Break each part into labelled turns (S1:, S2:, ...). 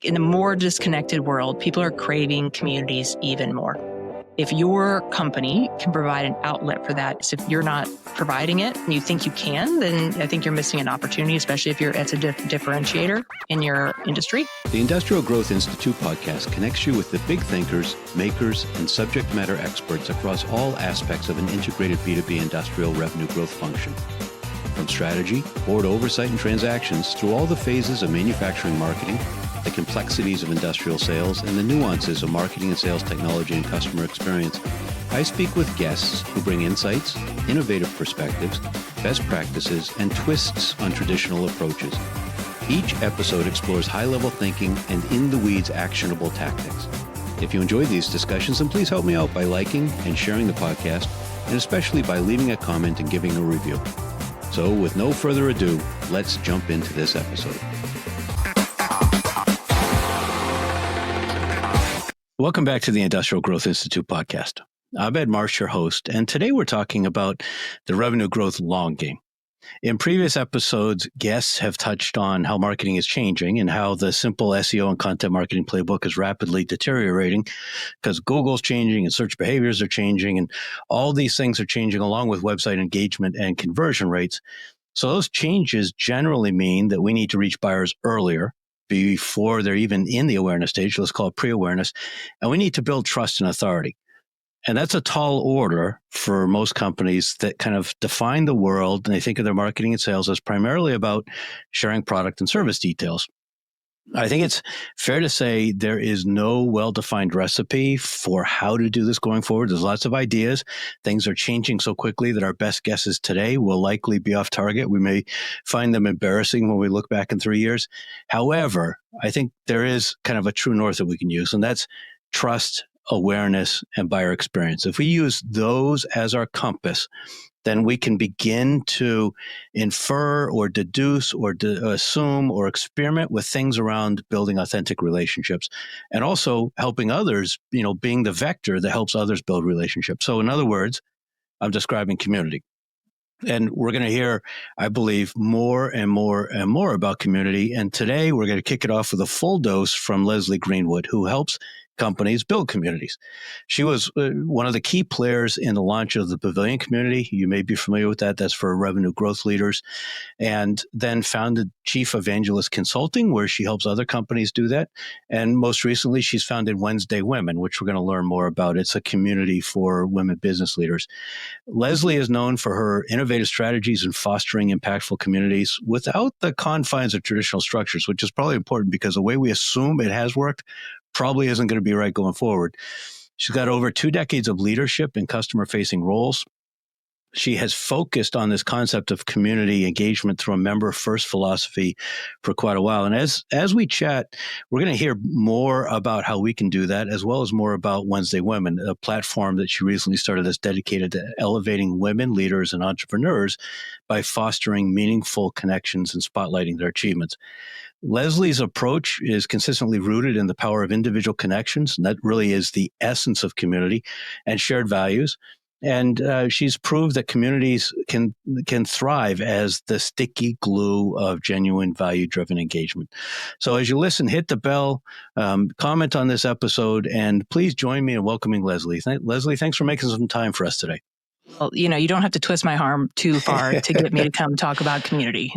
S1: In a more disconnected world, people are craving communities even more. If your company can provide an outlet for that, so if you're not providing it and you think you can, then I think you're missing an opportunity, especially if it's a differentiator in your industry.
S2: The Industrial Growth Institute podcast connects you with the big thinkers, makers, and subject matter experts across all aspects of an integrated B2B industrial revenue growth function. From strategy, board oversight, and transactions, through all the phases of manufacturing marketing, the complexities of industrial sales, and the nuances of marketing and sales technology and customer experience, I speak with guests who bring insights, innovative perspectives, best practices, and twists on traditional approaches. Each episode explores high-level thinking and in-the-weeds actionable tactics. If you enjoyed these discussions, then please help me out by liking and sharing the podcast, and especially by leaving a comment and giving a review. So with no further ado, let's jump into this episode. Welcome back to the Industrial Growth Institute podcast. I'm Ed Marsh, your host, and today we're talking about the revenue growth long game. In previous episodes, guests have touched on how marketing is changing and how the simple SEO and content marketing playbook is rapidly deteriorating because Google's changing and search behaviors are changing, and all these things are changing along with website engagement and conversion rates. So those changes generally mean that we need to reach buyers earlier, before they're even in the awareness stage. Let's call it pre-awareness. And we need to build trust and authority. And that's a tall order for most companies that kind of define the world, and they think of their marketing and sales as primarily about sharing product and service details. I think it's fair to say there is no well-defined recipe for how to do this going forward. There's lots of ideas. Things are changing so quickly that our best guesses today will likely be off target. We may find them embarrassing when we look back in 3 years. However, I think there is kind of a true north that we can use, and that's trust, awareness, and buyer experience. If we use those as our compass, then we can begin to infer or deduce or assume or experiment with things around building authentic relationships and also helping others, being the vector that helps others build relationships. So in other words, I'm describing community. And we're going to hear, I believe, more and more and more about community. And today we're going to kick it off with a full dose from Leslie Greenwood, who helps companies build communities. She was one of the key players in the launch of the Pavilion community. You may be familiar with that. That's for revenue growth leaders. And then founded Chief Evangelist Consulting, where she helps other companies do that. And most recently, she's founded Wednesday Women, which we're going to learn more about. It's a community for women business leaders. Leslie is known for her innovative strategies in fostering impactful communities without the confines of traditional structures, which is probably important because the way we assume it has worked probably isn't going to be right going forward. She's got over 2 decades of leadership in customer-facing roles. She has focused on this concept of community engagement through a member-first philosophy for quite a while. And as we chat, we're going to hear more about how we can do that, as well as more about Wednesday Women, a platform that she recently started that's dedicated to elevating women leaders and entrepreneurs by fostering meaningful connections and spotlighting their achievements. Leslie's approach is consistently rooted in the power of individual connections, and that really is the essence of community, and shared values. And she's proved that communities can thrive as the sticky glue of genuine value-driven engagement. So as you listen, hit the bell, comment on this episode, and please join me in welcoming Leslie. Leslie, thanks for making some time for us today.
S1: Well, you don't have to twist my arm too far to get me to come talk about community.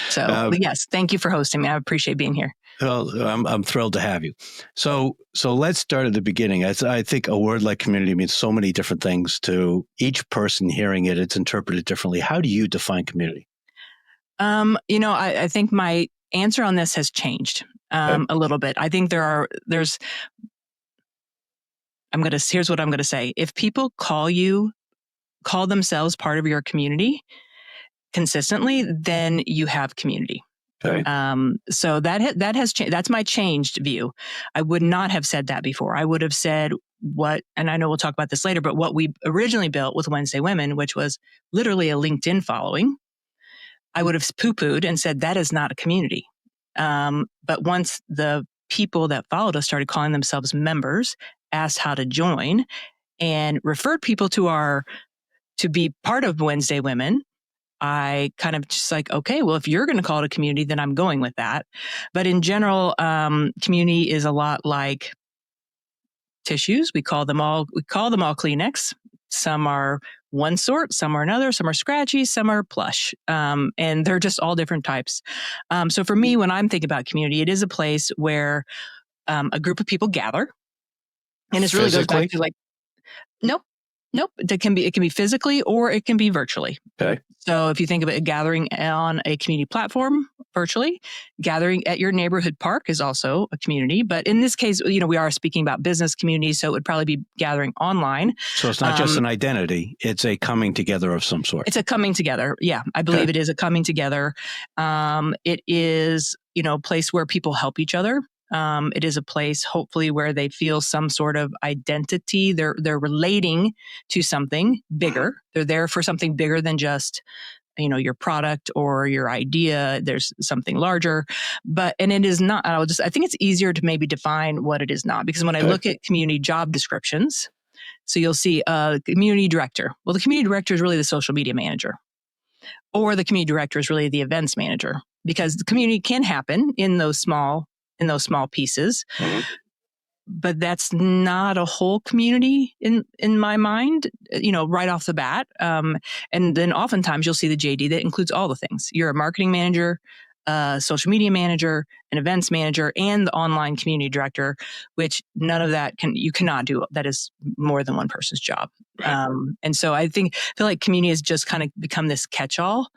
S1: So yes, thank you for hosting me. I appreciate being here.
S2: Well, I'm thrilled to have you. So let's start at the beginning. I think a word like community means so many different things to each person hearing it. It's interpreted differently. How do you define community?
S1: I think my answer on this has changed a little bit. I think here's what I'm going to say. If people call themselves part of your community consistently, then you have community.
S2: Okay.
S1: So that has changed. That's my changed view. I would not have said that before. I would have said and I know we'll talk about this later, but what we originally built with Wednesday Women, which was literally a LinkedIn following, I would have poo-pooed and said that is not a community. But once the people that followed us started calling themselves members, asked how to join, and referred people to be part of Wednesday Women, I kind of just like, okay, well, if you're going to call it a community, then I'm going with that. But in general, community is a lot like tissues. We call them all Kleenex. Some are one sort, some are another, some are scratchy, some are plush. And they're just all different types. So for me, when I'm thinking about community, it is a place where a group of people gather. And it really goes back to like, nope. It can be physically or it can be virtually.
S2: Okay.
S1: So if you think of it, gathering on a community platform virtually, gathering at your neighborhood park is also a community. But in this case, we are speaking about business communities, so it would probably be gathering online.
S2: So it's not just an identity; it's a coming together of some sort.
S1: It's a coming together. Yeah, I believe it is a coming together. It is, a place where people help each other. It is a place, hopefully, where they feel some sort of identity. They're relating to something bigger. They're there for something bigger than just, your product or your idea. There's something larger. And it is not. I think it's easier to maybe define what it is not, because when I look at community job descriptions, so you'll see a community director. Well, the community director is really the social media manager, or the community director is really the events manager, because the community can happen in those small pieces. Mm-hmm. But that's not a whole community in my mind, right off the bat. And then oftentimes you'll see the JD that includes all the things. You're a marketing manager, a social media manager, an events manager, and the online community director, which none of that you cannot do. That is more than one person's job. Right. And so I feel like community has just kind of become this catch-all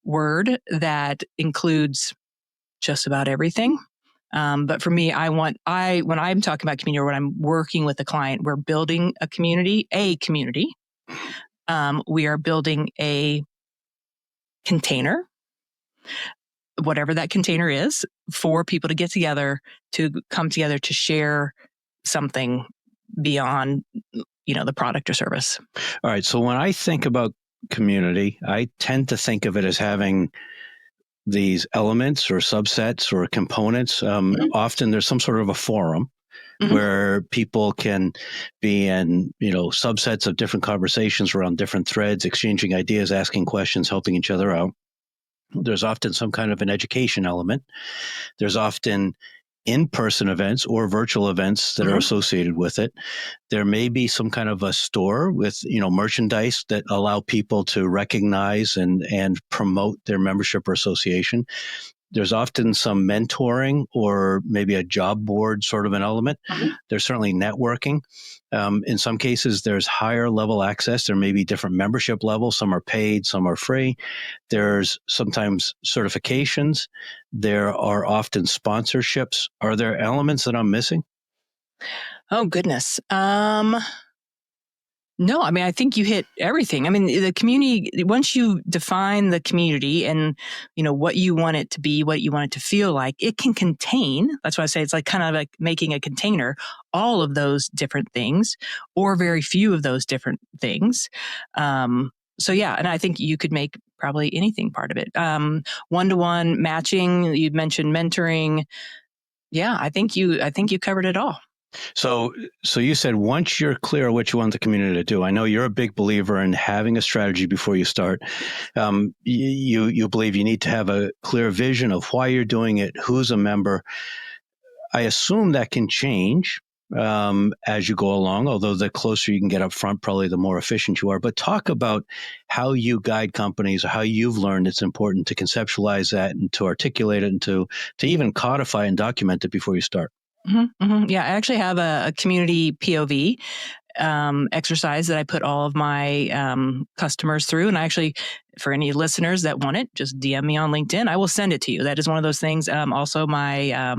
S1: word that includes just about everything. But for me, when I'm talking about community, or when I'm working with a client, we're building a community. We are building a container, whatever that container is, for people to get together, to come together, to share something beyond, the product or service.
S2: All right. So when I think about community, I tend to think of it as having these elements or subsets or components. Mm-hmm. Often there's some sort of a forum, mm-hmm. where people can be in, subsets of different conversations around different threads, exchanging ideas, asking questions, helping each other out. There's often some kind of an education element. There's often in-person events or virtual events that mm-hmm. are associated with it. There may be some kind of a store with, merchandise that allow people to recognize and promote their membership or association. There's often some mentoring or maybe a job board sort of an element. Mm-hmm. There's certainly networking. In some cases, there's higher level access. There may be different membership levels. Some are paid, some are free. There's sometimes certifications. There are often sponsorships. Are there elements that I'm missing?
S1: Oh, goodness. No, I think you hit everything. The community, once you define the community and, what you want it to be, what you want it to feel like, it can contain, that's why I say it's like kind of like making a container, all of those different things, or very few of those different things. So yeah, and I think you could make probably anything part of it. One-to-one matching, you mentioned mentoring. Yeah, I think you covered it all.
S2: So you said once you're clear what you want the community to do, I know you're a big believer in having a strategy before you start. You believe you need to have a clear vision of why you're doing it, who's a member. I assume that can change as you go along, although the closer you can get up front, probably the more efficient you are. But talk about how you guide companies, or how you've learned it's important to conceptualize that and to articulate it and to even codify and document it before you start.
S1: Mm-hmm, mm-hmm. Yeah, I actually have a community POV exercise that I put all of my customers through. And I actually, for any listeners that want it, just DM me on LinkedIn. I will send it to you. That is one of those things. Also, my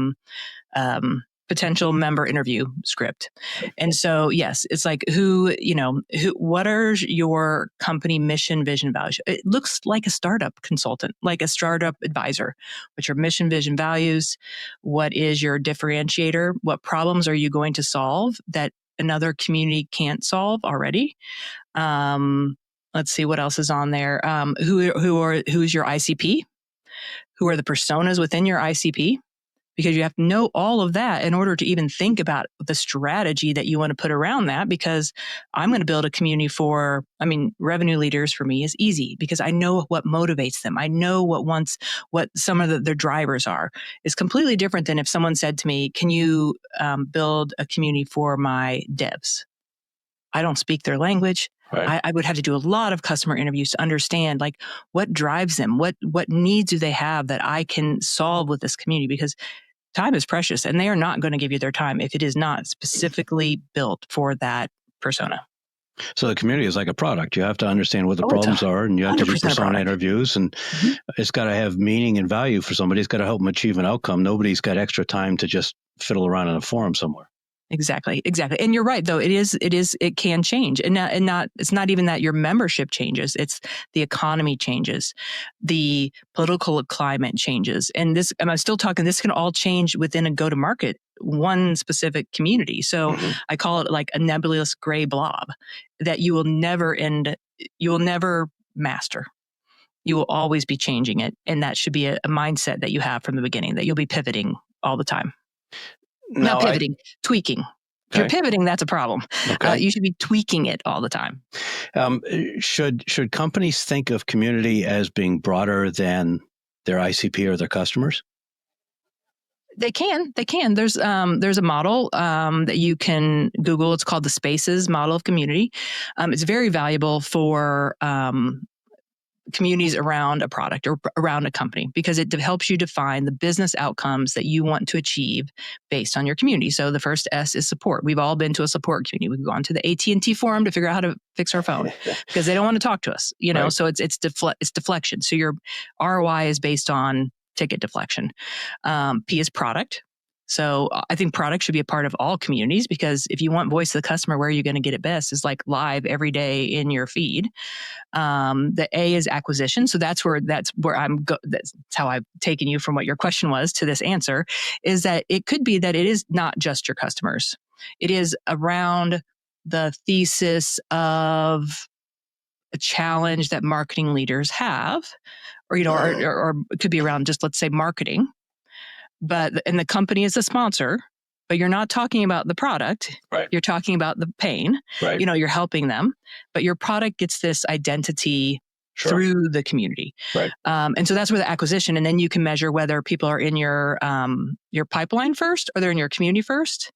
S1: potential member interview script. And so, yes, it's like what are your company mission, vision, values? It looks like a startup consultant, like a startup advisor. What's your mission, vision, values? What is your differentiator? What problems are you going to solve that another community can't solve already? Let's see what else is on there. Who's your ICP? Who are the personas within your ICP? because you have to know all of that in order to even think about the strategy that you want to put around that. Because I'm going to build a community revenue leaders for me is easy because I know what motivates them. I know what some of their drivers are. It's completely different than if someone said to me, can you build a community for my devs? I don't speak their language.
S2: Right.
S1: I would have to do a lot of customer interviews to understand like what drives them, what needs do they have that I can solve with this community, because time is precious and they are not going to give you their time if it is not specifically built for that persona.
S2: So the community is like a product. You have to understand what the
S1: It's
S2: problems are, and you have to do
S1: 100% a
S2: persona
S1: product.
S2: interviews, and it's got to have meaning and value for somebody. It's got to help them achieve an outcome. Nobody's got extra time to just fiddle around in a forum somewhere.
S1: Exactly. And you're right, though. It can change. It's not even that your membership changes. It's the economy changes. The political climate changes. And I'm still talking, this can all change within a go-to-market, one specific community. So I call it like a nebulous gray blob that you will never master. You will always be changing it. And that should be a mindset that you have from the beginning, that you'll be pivoting all the time. Not pivoting, tweaking. If you're pivoting, that's a problem.
S2: Okay.
S1: You should be tweaking it all the time.
S2: Should companies think of community as being broader than their ICP or their customers?
S1: They can. There's a model that you can Google. It's called the Spaces model of community. It's very valuable for communities around a product or around a company, because it helps you define the business outcomes that you want to achieve based on your community. So the first S is support. We've all been to a support community. We've gone to the AT&T forum to figure out how to fix our phone because they don't want to talk to us,
S2: Right.
S1: So it's deflection. So your ROI is based on ticket deflection. P is product. So I think product should be a part of all communities, because if you want voice of the customer, where are you going to get it best is like live every day in your feed. The A is acquisition. So that's where that's how I've taken you from what your question was to this answer, is that it could be that it is not just your customers. It is around the thesis of a challenge that marketing leaders have, or it could be around just, let's say, marketing. And the company is a sponsor, but you're not talking about the product.
S2: Right.
S1: You're talking about the pain.
S2: Right.
S1: You're helping them, but your product gets this identity through the community.
S2: Right.
S1: And so that's where the acquisition, and then you can measure whether people are in your pipeline first, or they're in your community first,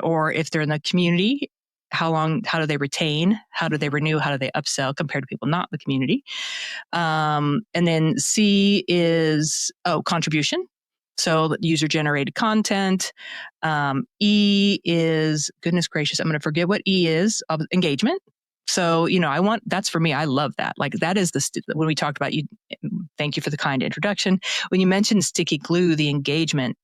S1: or if they're in the community, how do they retain? How do they renew? How do they upsell compared to people not in the community? And then C is contribution. So user-generated content. E is, goodness gracious, I'm going to forget what E is, engagement. So, that's for me, I love that. Like that is when we talked about thank you for the kind introduction. When you mentioned sticky glue, the engagement,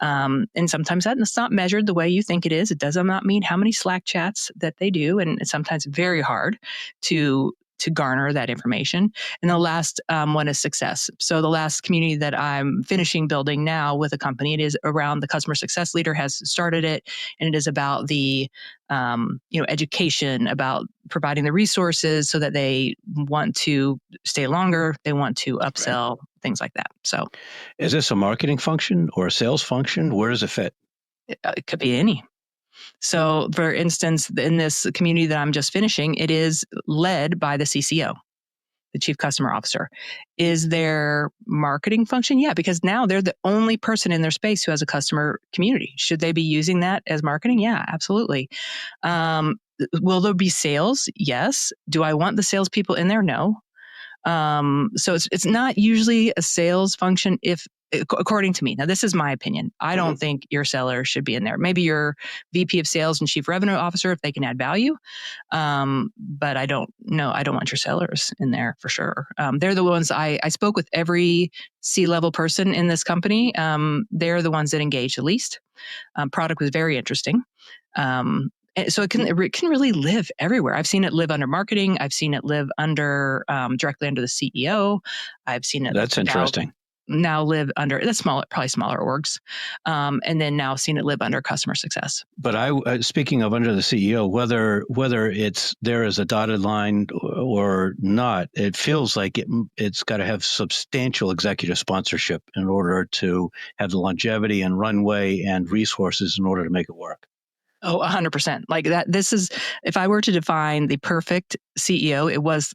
S1: and sometimes that's not measured the way you think it is. It does not mean how many Slack chats that they do. And it's sometimes very hard to garner that information. And the last one is success. So the last community that I'm finishing building now with a company, it is around the customer success leader has started it. And it is about the, education, about providing the resources so that they want to stay longer. They want to upsell, things like that. So
S2: is this a marketing function or a sales function? Where does it fit?
S1: It could be any. So, for instance, in this community that I'm just finishing, it is led by the CCO, the Chief Customer Officer. Is their marketing function? Yeah, because now they're the only person in their space who has a customer community. Should they be using that as marketing? Yeah, absolutely. Will there be sales? Yes. Do I want the salespeople in there? No. So it's not usually a sales function according to me. Now, this is my opinion. I don't think your seller should be in there. Maybe your VP of sales and chief revenue officer, if they can add value. But I don't want your sellers in there for sure. They're the ones I spoke with every C-level person in this company. They're the ones that engage the least. Product was very interesting. So it can really live everywhere. I've seen it live under marketing. I've seen it live under directly under the CEO. I've seen it.
S2: That's interesting.
S1: now live under the probably smaller orgs, and then now seen it live under customer success.
S2: But speaking of under the CEO, whether it's there as a dotted line or not, it feels like it's got to have substantial executive sponsorship in order to have the longevity and runway and resources in order to make it work.
S1: Oh, 100%. Like that. This is, if I were to define the perfect CEO,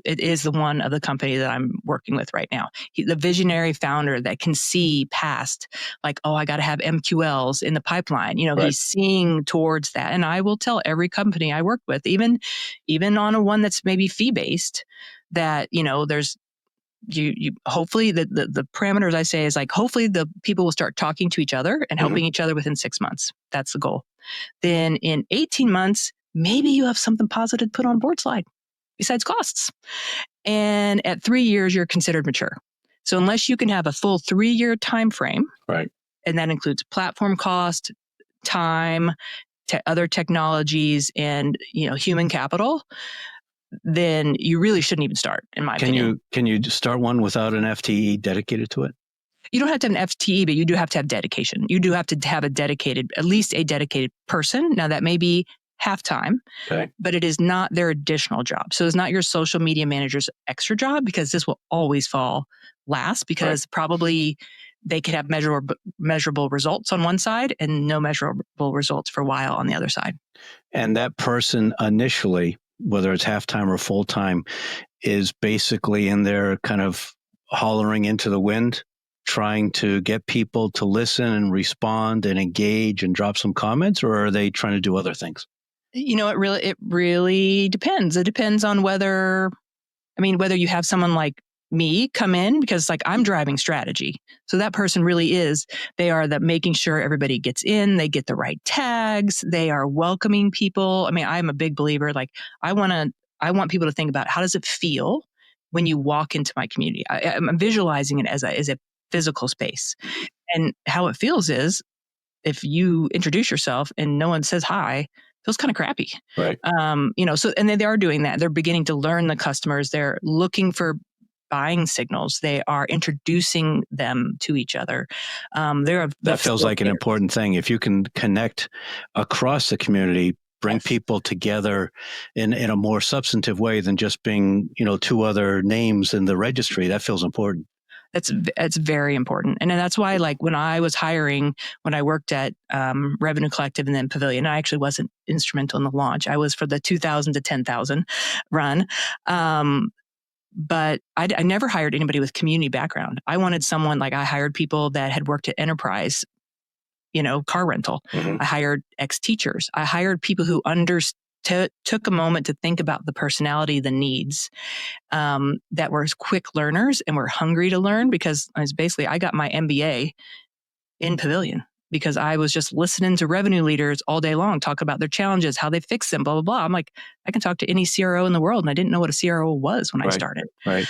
S1: it is the one of the company that I'm working with right now. The visionary founder that can see past, like, oh, I got to have MQLs in the pipeline.
S2: Right.
S1: He's seeing towards that. And I will tell every company I work with, even on a one that's maybe fee-based, that, there's, you hopefully the parameters I say is like, hopefully the people will start talking to each other and helping each other within 6 months. That's the goal. Then in 18 months, maybe you have something positive to put on board slide besides costs. And at 3 years, you're considered mature. So unless you can have a full 3-year time frame,
S2: right,
S1: and that includes platform cost, time, other technologies, and human capital, then you really shouldn't even start, in my opinion.
S2: Can you start one without an FTE dedicated to it?
S1: You don't have to have an FTE, but you do have to have dedication. You do have to have at least a dedicated person. Now that may be half-time, but it is not their additional job. So it's not your social media manager's extra job, because this will always fall last, because probably they could have measurable results on one side and no measurable results for a while on the other side.
S2: And that person initially, whether it's half-time or full-time, is basically in there kind of hollering into the wind, trying to get people to listen and respond and engage and drop some comments, or are they trying to do other things?
S1: It really depends. It depends on whether you have someone like me come in, because like I'm driving strategy. So that person really they are making sure everybody gets in, they get the right tags, they are welcoming people. I mean, I'm a big believer, like I want people to think about, how does it feel when you walk into my community? I'm visualizing it as a physical space. And how it feels is, if you introduce yourself and no one says hi, it feels kind of crappy.
S2: Right.
S1: So, and they are doing that. They're beginning to learn the customers. They're looking for buying signals. They are introducing them to each other.
S2: That feels like an important thing. If you can connect across the community, bring people together in a more substantive way than just being, two other names in the registry, that feels important.
S1: It's very important. And that's why, like, when I was hiring, when I worked at Revenue Collective and then Pavilion, I actually wasn't instrumental in the launch. I was for the 2,000 to 10,000 run. But I never hired anybody with community background. I wanted someone, like, I hired people that had worked at enterprise, car rental. I hired ex-teachers. I hired people who took a moment to think about the personality, the needs, that were quick learners and were hungry to learn, because I got my MBA in Pavilion because I was just listening to revenue leaders all day long talk about their challenges, how they fix them, blah, blah, blah. I'm like, I can talk to any CRO in the world, and I didn't know what a CRO was when I started.
S2: Right.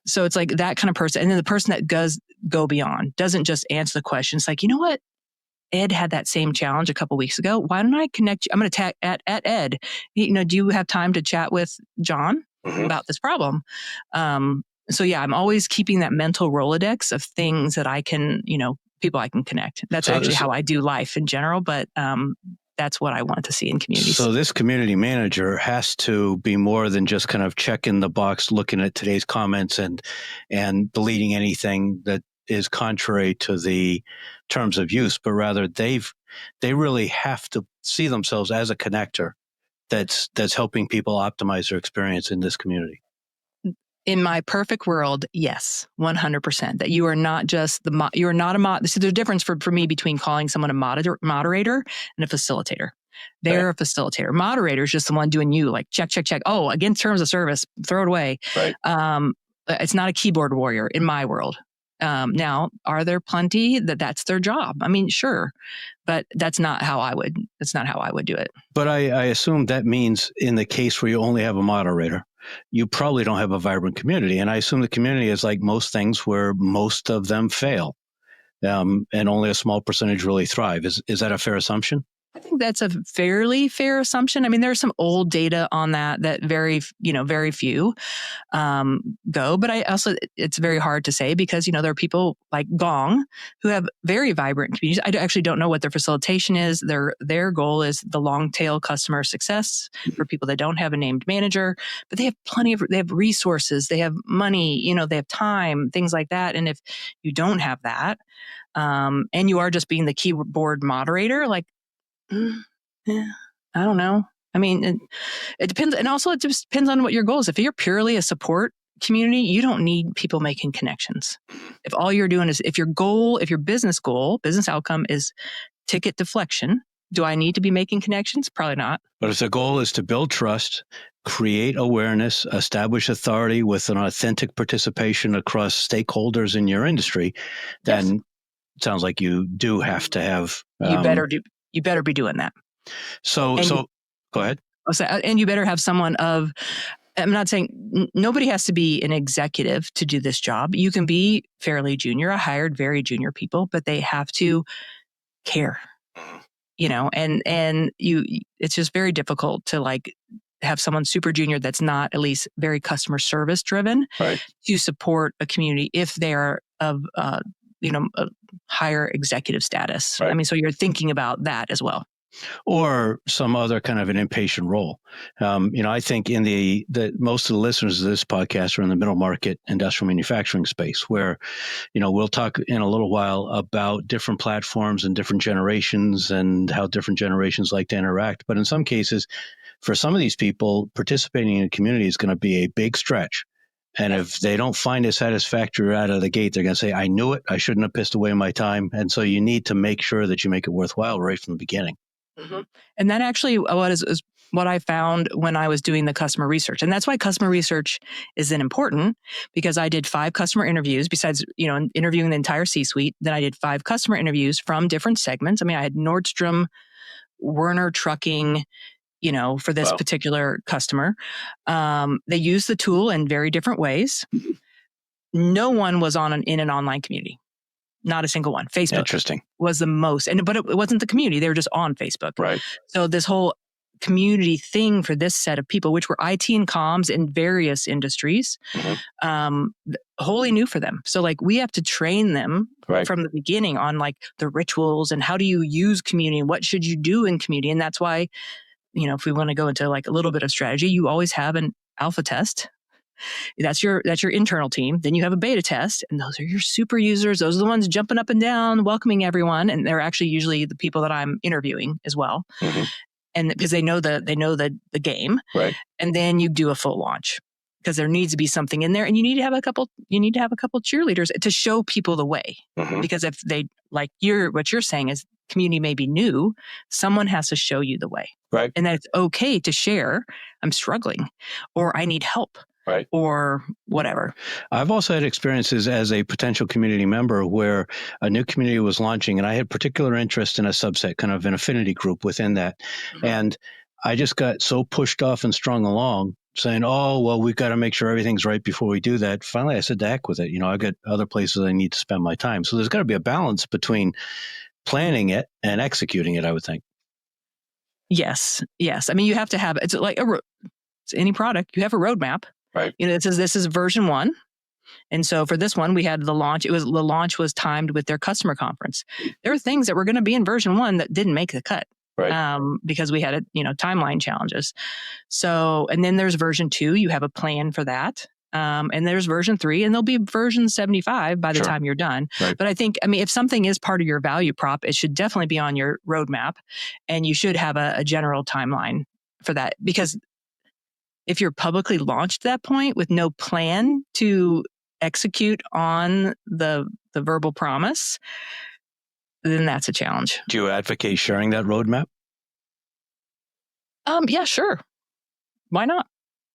S1: So it's like that kind of person. And then the person that does go beyond, doesn't just answer the question. It's like, you know what? Ed had that same challenge a couple of weeks ago. Why don't I connect you? I'm going to tag at Ed. Do you have time to chat with John about this problem? So yeah, I'm always keeping that mental Rolodex of things that I can, people I can connect. That's actually how I do life in general, but that's what I want to see in communities.
S2: So this community manager has to be more than just kind of checking the box, looking at today's comments and deleting anything that is contrary to the terms of use, but rather they really have to see themselves as a connector that's helping people optimize their experience in this community.
S1: In my perfect world, yes, 100%. That you are not just you're not a mod. So there's a difference for me between calling someone a moderator and a facilitator. They're a facilitator. Moderator is just the one doing like check. Oh, against terms of service, throw it away. Right. It's not a keyboard warrior in my world. Now, are there plenty that's their job? I mean, sure, but that's not how I would do it.
S2: But I assume that means in the case where you only have a moderator, you probably don't have a vibrant community. And I assume the community is like most things where most of them fail, and only a small percentage really thrive. Is that a fair assumption?
S1: think that's a fairly fair assumption. I mean, there's some old data on that very few go, but it's very hard to say because, there are people like Gong who have very vibrant communities. I actually don't know what their facilitation is. Their goal is the long tail customer success for people that don't have a named manager, but they have they have resources, they have money, they have time, things like that. And if you don't have that, and you are just being the keyboard moderator, like, I don't know. I mean, it depends. And also it just depends on what your goal is. If you're purely a support community, you don't need people making connections. If all you're doing is, if your business outcome is ticket deflection, do I need to be making connections? Probably not.
S2: But if the goal is to build trust, create awareness, establish authority with an authentic participation across stakeholders in your industry, then it sounds like you do have to have.
S1: You better be doing that.
S2: So go ahead.
S1: And you better have someone I'm not saying nobody has to be an executive to do this job. You can be fairly junior. I hired very junior people, but they have to care, and it's just very difficult to like have someone super junior that's not at least very customer service driven to support a community if they are of, a higher executive status. Right. I mean, so you're thinking about that as well.
S2: Or some other kind of an impatient role. I think in the most of the listeners of this podcast are in the middle market industrial manufacturing space where, we'll talk in a little while about different platforms and different generations and how different generations like to interact. But in some cases, for some of these people, participating in a community is going to be a big stretch. And if they don't find it satisfactory out of the gate, they're going to say, I knew it. I shouldn't have pissed away my time. And so you need to make sure that you make it worthwhile right from the beginning.
S1: Mm-hmm. And that actually is what I found when I was doing the customer research. And that's why customer research is then important, because I did 5 customer interviews besides, interviewing the entire C-suite. Then I did 5 customer interviews from different segments. I mean, I had Nordstrom, Werner Trucking, for this particular customer. They use the tool in very different ways. No one was in an online community. Not a single one. Facebook was the most, but it wasn't the community. They were just on Facebook.
S2: Right.
S1: So this whole community thing for this set of people, which were IT and comms in various industries, wholly new for them. So like we have to train them from the beginning on like the rituals and how do you use community and what should you do in community. And that's why, if we want to go into like a little bit of strategy, you always have an alpha test. That's your internal team. Then you have a beta test, and those are your super users. Those are the ones jumping up and down, welcoming everyone, and they're actually usually the people that I'm interviewing as well, and because they know the game. Right. And then you do a full launch because there needs to be something in there, and you need to have a couple cheerleaders to show people the way. Because if they what you're saying is community may be new, someone has to show you the way. Right. And that it's okay to share. I'm struggling, or I need help. Right. Or whatever.
S2: I've also had experiences as a potential community member where a new community was launching and I had particular interest in a subset, kind of an affinity group within that. And I just got so pushed off and strung along saying, oh, well, we've got to make sure everything's right before we do that. Finally, I said, to heck with it. I've got other places I need to spend my time. So there's got to be a balance between planning it and executing it, I would think.
S1: Yes. I mean, you have to have, it's like it's any product, you have a roadmap. Right. It says this is version 1. And so for this one, we had the launch. The launch was timed with their customer conference. There were things that were going to be in version 1 that didn't make the cut. Right. Because we had timeline challenges. So, and then there's version 2, you have a plan for that. And there's version 3, and there'll be version 75 by the time you're done. Right. But I think, if something is part of your value prop, it should definitely be on your roadmap, and you should have a general timeline for that. Because if you're publicly launched at that point with no plan to execute on the verbal promise, then that's a challenge.
S2: Do you advocate sharing that roadmap?
S1: Yeah, sure. Why not?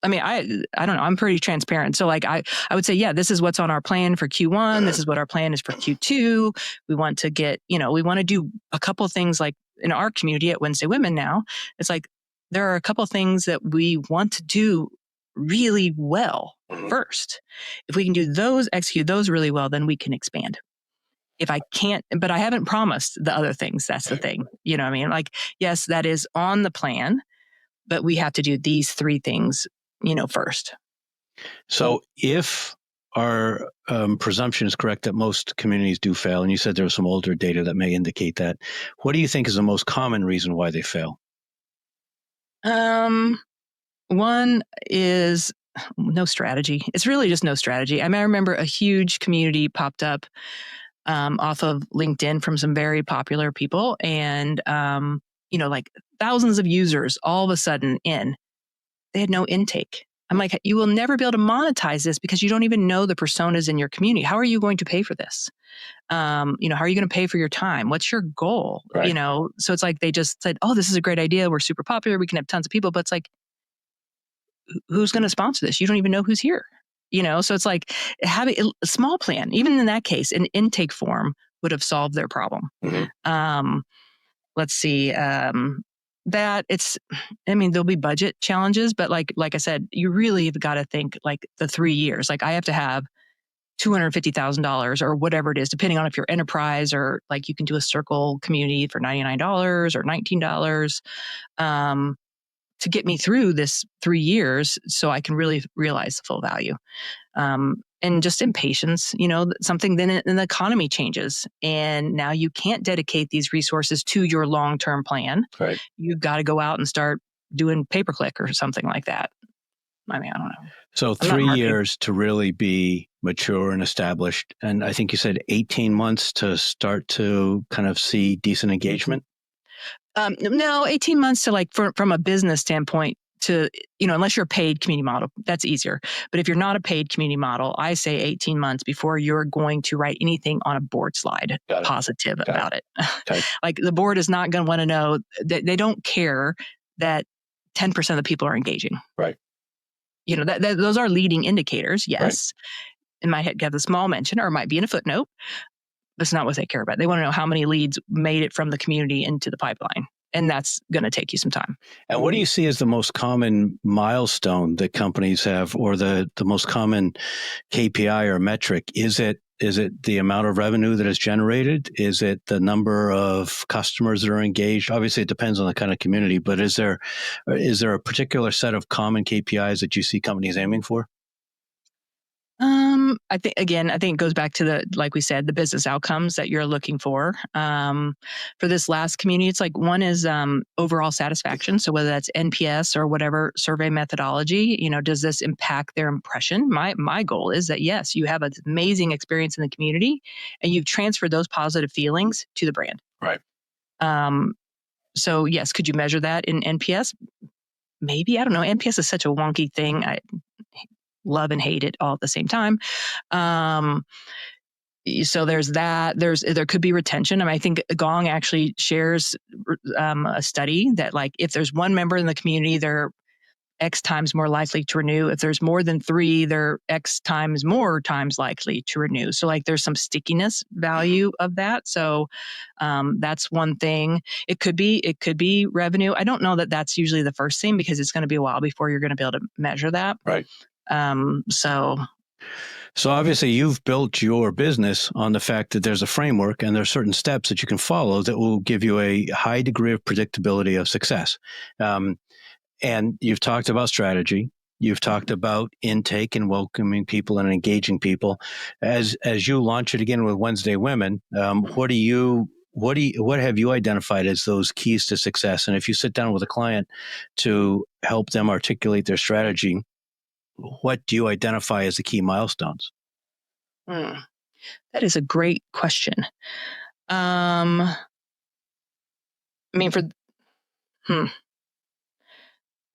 S1: I don't know. I'm pretty transparent. So I would say, yeah, this is what's on our plan for Q1. This is what our plan is for Q2. We want to we want to do a couple things like in our community at Wednesday Women now. It's like, there are a couple things that we want to do really well first. If we can do those, execute those really well, then we can expand. if I can't, but I haven't promised the other things. That's the thing. You know what I mean? Like, yes, that is on the plan, but we have to do these 3 things, first.
S2: So if our presumption is correct that most communities do fail, and you said there was some older data that may indicate that, what do you think is the most common reason why they fail?
S1: One is no strategy. It's really just no strategy. I remember a huge community popped up off of LinkedIn from some very popular people, and like thousands of users all of a sudden they had no intake. I'm like, you will never be able to monetize this because you don't even know the personas in your community. How are you going to pay for this? How are you going to pay for your time? What's your goal?
S2: Right.
S1: So it's like they just said, oh, this is a great idea. We're super popular. We can have tons of people, but it's like, who's going to sponsor this? You don't even know who's here. So it's like having a small plan, even in that case, an intake form would have solved their problem.
S2: Mm-hmm.
S1: Let's see. There'll be budget challenges, but like I said, you really have got to think like the 3 years. Like I have to have $250,000 or whatever it is, depending on if you're enterprise or like you can do a circle community for $99 or $19, to get me through this 3 years so I can really realize the full value. And just impatience, something then the economy changes and now you can't dedicate these resources to your long-term plan.
S2: Right.
S1: You've got to go out and start doing pay-per-click or something like that. I don't know.
S2: So 3 years to really be mature and established. And I think you said 18 months to start to kind of see decent engagement.
S1: No, 18 months to like from a business standpoint to, unless you're a paid community model, that's easier. But if you're not a paid community model, I say 18 months before you're going to write anything on a board slide positive about it. Okay. Like the board is not going to want to know that they don't care that 10% of the people are engaging.
S2: Right.
S1: Those are leading indicators. Yes.
S2: Right.
S1: It might have a small mention or it might be in a footnote. That's not what they care about. They want to know how many leads made it from the community into the pipeline. And that's going to take you some time.
S2: And what do you see as the most common milestone that companies have, or the most common KPI or metric? Is it the amount of revenue that is generated? Is it the number of customers that are engaged? Obviously, it depends on the kind of community, but is there a particular set of common KPIs that you see companies aiming for?
S1: I think it goes back to like we said, the business outcomes that you're looking for. For this last community, it's like one is overall satisfaction. So whether that's NPS or whatever survey methodology, does this impact their impression? My goal is that yes, you have an amazing experience in the community and you've transferred those positive feelings to the brand.
S2: Right.
S1: So yes, could you measure that in NPS? Maybe, I don't know. NPS is such a wonky thing. I love and hate it all at the same time. So there's that. There could be retention. I think Gong actually shares a study that like if there's one member in the community, they're X times more likely to renew. If there's more than 3, they're X times more times likely to renew. So like there's some stickiness value of that. So that's one thing. It could be revenue. I don't know that that's usually the first thing because it's going to be a while before you're going to be able to measure that.
S2: Right.
S1: So
S2: obviously you've built your business on the fact that there's a framework and there are certain steps that you can follow that will give you a high degree of predictability of success. And you've talked about strategy. You've talked about intake and welcoming people and engaging people. As you launch it again with Wednesday Women, what have you identified as those keys to success? And if you sit down with a client to help them articulate their strategy, what do you identify as the key milestones?
S1: That is a great question. I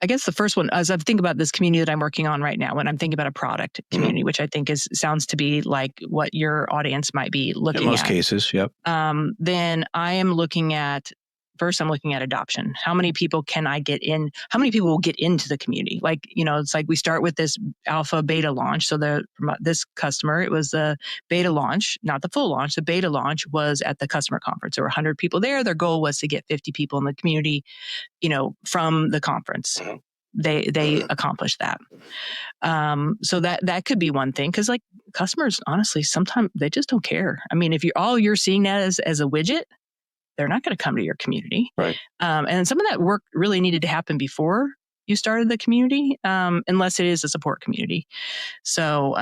S1: guess the first one, as I think about this community that I'm working on right now, when I'm thinking about a product community, which I think sounds to be like what your audience might be looking at.
S2: In most cases, yep.
S1: Then I'm looking at adoption. How many people can I get in? How many people will get into the community? Like, it's like we start with this alpha beta launch. So this customer, it was the beta launch, not the full launch. The beta launch was at the customer conference. There were 100 people there. Their goal was to get 50 people in the community, from the conference. they accomplish that. So that could be one thing, because like customers, honestly, sometimes they just don't care. I mean, if you're seeing that as a widget, they're not going to come to your community.
S2: Right.
S1: And some of that work really needed to happen before you started the community, unless it is a support community. So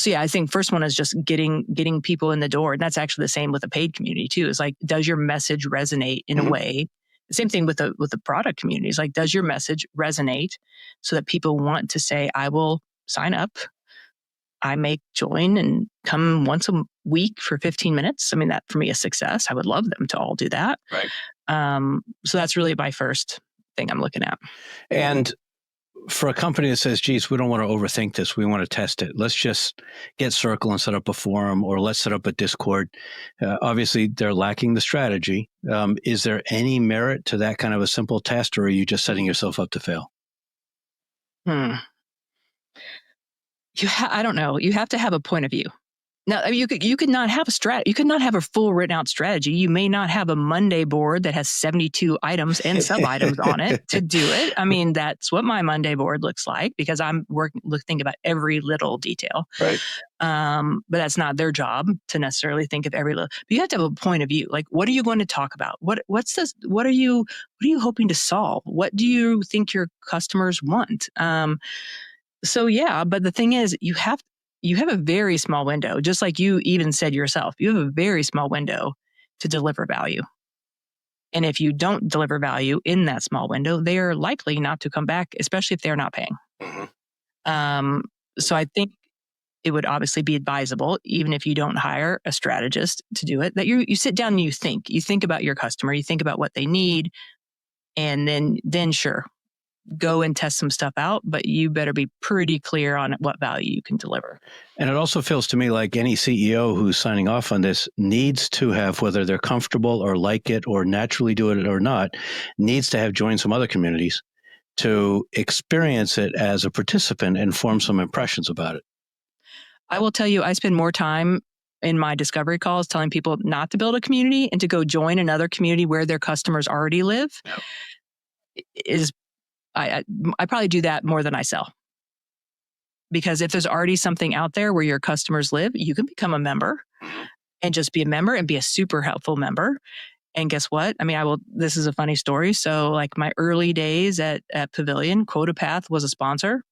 S1: yeah, I think first one is just getting people in the door. And that's actually the same with a paid community too. Is like, does your message resonate in a way? The same thing with the product communities. Like, does your message resonate so that people want to say, I will sign up, I may join and come once a week for 15 minutes. I mean, that for me is success. I would love them to all do that.
S2: Right.
S1: So that's really my first thing I'm looking at.
S2: And for a company that says, geez, we don't want to overthink this, we want to test it, let's just get Circle and set up a forum, or let's set up a Discord. Obviously, they're lacking the strategy. Is there any merit to that kind of a simple test, or are you just setting yourself up to fail?
S1: I don't know. You have to have a point of view. Now, I mean, you could not have a strategy. You could not have a full written out strategy. You may not have a Monday board that has 72 items and sub items on it to do it. I mean, that's what my Monday board looks like, because I'm thinking about every little detail.
S2: Right.
S1: But that's not their job to necessarily think of every little. But you have to have a point of view. Like, what are you going to talk about? What's this? What are you hoping to solve? What do you think your customers want? So yeah, but the thing is, you have a very small window, just like you even said yourself. You have a very small window to deliver value. And if you don't deliver value in that small window, they are likely not to come back, especially if they're not paying. So I think it would obviously be advisable, even if you don't hire a strategist to do it, that you sit down and you think about your customer, you think about what they need, and then sure, go and test some stuff out, but you better be pretty clear on what value you can deliver.
S2: And it also feels to me like any CEO who's signing off on this needs to have, whether they're comfortable or like it or naturally do it or not, needs to have joined some other communities to experience it as a participant and form some impressions about it.
S1: I will tell you, I spend more time in my discovery calls telling people not to build a community and to go join another community where their customers already live. I probably do that more than I sell. Because if there's already something out there where your customers live, you can become a member and just be a member and be a super helpful member. And guess what? I mean, this is a funny story. So like my early days at Pavilion, QuotaPath was a sponsor.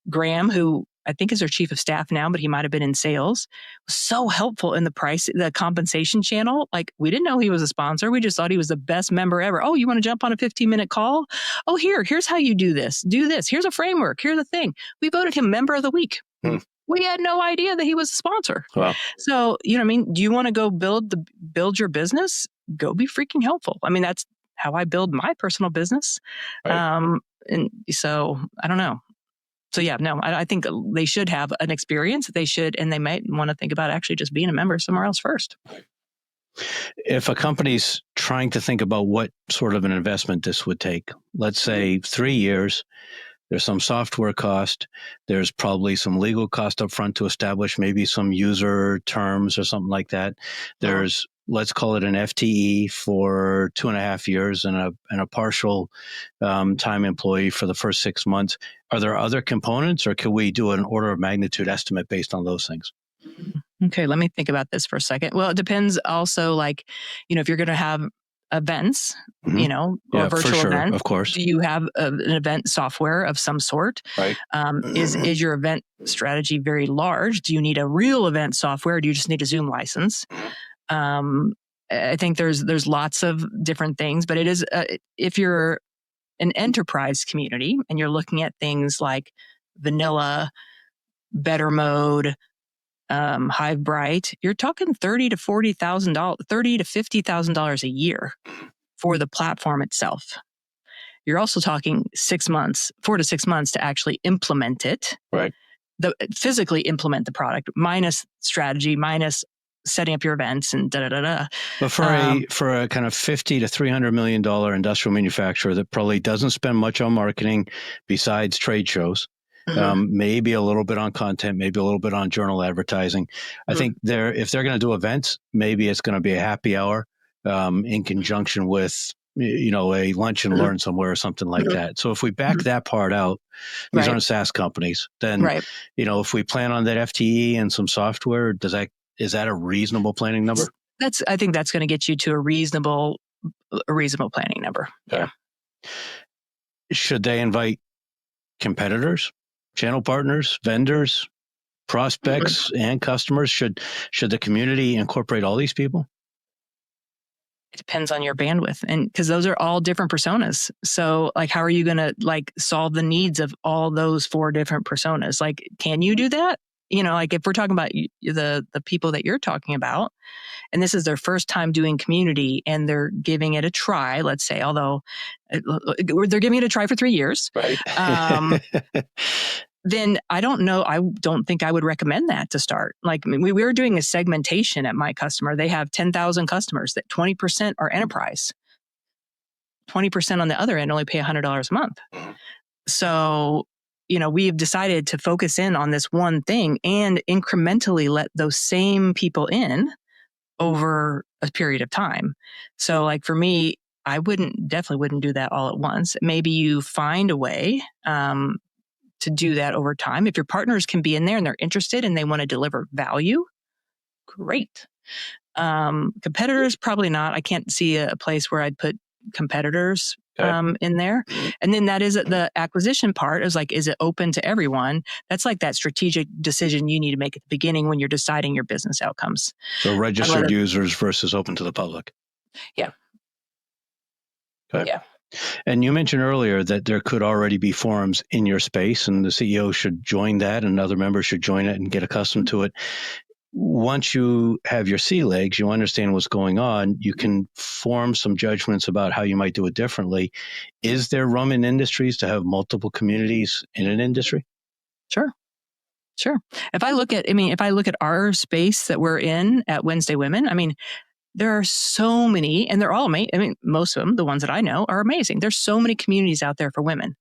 S1: Graham, who I think is our chief of staff now, but he might have been in sales, was so helpful in the compensation channel. Like, we didn't know he was a sponsor. We just thought he was the best member ever. Oh, you want to jump on a 15-minute call? Oh, here's how you do this. Do this. Here's a framework. Here's a thing. We voted him member of the week. We had no idea that he was a sponsor. Wow. So, you know what I mean? Do you want to go build your business? Go be freaking helpful. I mean, that's how I build my personal business. Right. And so I don't know. So yeah, no, I think they should have an experience. And they might want to think about actually just being a member somewhere else first.
S2: If a company's trying to think about what sort of an investment this would take, let's say 3 years, there's some software cost, there's probably some legal cost up front to establish maybe some user terms or something like that. There's, let's call it an FTE for 2.5 years and a partial time employee for the first 6 months. Are there other components, or can we do an order of magnitude estimate based on those things?
S1: Okay, let me think about this for a second. Well, it depends also, like, if you're going to have events, or virtual events,
S2: of course.
S1: Do you have an event software of some sort?
S2: Right.
S1: Is your event strategy very large? Do you need a real event software, or do you just need a Zoom license? I think there's lots of different things, but it is if you're an enterprise community and you're looking at things like Vanilla, Better Mode, Hive Bright, you're talking $30,000 to $50,000 a year for the platform itself. You're also talking 4 to 6 months to actually implement it.
S2: Right.
S1: Physically implement the product, minus strategy, minus setting up your events and da-da-da-da.
S2: But for a kind of $50 to $300 million industrial manufacturer that probably doesn't spend much on marketing besides trade shows, maybe a little bit on content, maybe a little bit on journal advertising. I think if they're going to do events, maybe it's going to be a happy hour in conjunction with a lunch and learn somewhere or something like that. So if we back that part out, these aren't SaaS companies, then, if we plan on that FTE and some software, is that a reasonable planning number?
S1: I think that's going to get you to a reasonable planning number.
S2: Okay. Yeah. Should they invite competitors, channel partners, vendors, prospects, and customers? Should the community incorporate all these people?
S1: It depends on your bandwidth, and because those are all different personas. So like, how are you going to solve the needs of all those 4 different personas? Like, can you do that? Like if we're talking about the people that you're talking about, and this is their first time doing community and they're giving it a try, let's say, although they're giving it a try for 3 years.
S2: Right.
S1: Then I don't know. I don't think I would recommend that to start. Like we were doing a segmentation at my customer. They have 10,000 customers that 20% are enterprise. 20% on the other end only pay $100 a month. So, we've decided to focus in on this one thing and incrementally let those same people in over a period of time. So like for me, I definitely wouldn't do that all at once. Maybe you find a way, to do that over time. If your partners can be in there and they're interested and they want to deliver value, great. Competitors, probably not. I can't see a place where I'd put competitors in there. And then that is the acquisition part is like, is it open to everyone? That's like that strategic decision you need to make at the beginning when you're deciding your business outcomes.
S2: So registered users versus open to the public.
S1: Yeah.
S2: Okay.
S1: Yeah.
S2: And you mentioned earlier that there could already be forums in your space and the CEO should join that and other members should join it and get accustomed to it. Once you have your sea legs, you understand what's going on, you can form some judgments about how you might do it differently. Is there room in industries to have multiple communities in an industry?
S1: Sure. If I look at our space that we're in at Wednesday Women, there are so many, and they're all amazing. Most of them, the ones that I know, are amazing. There's so many communities out there for women.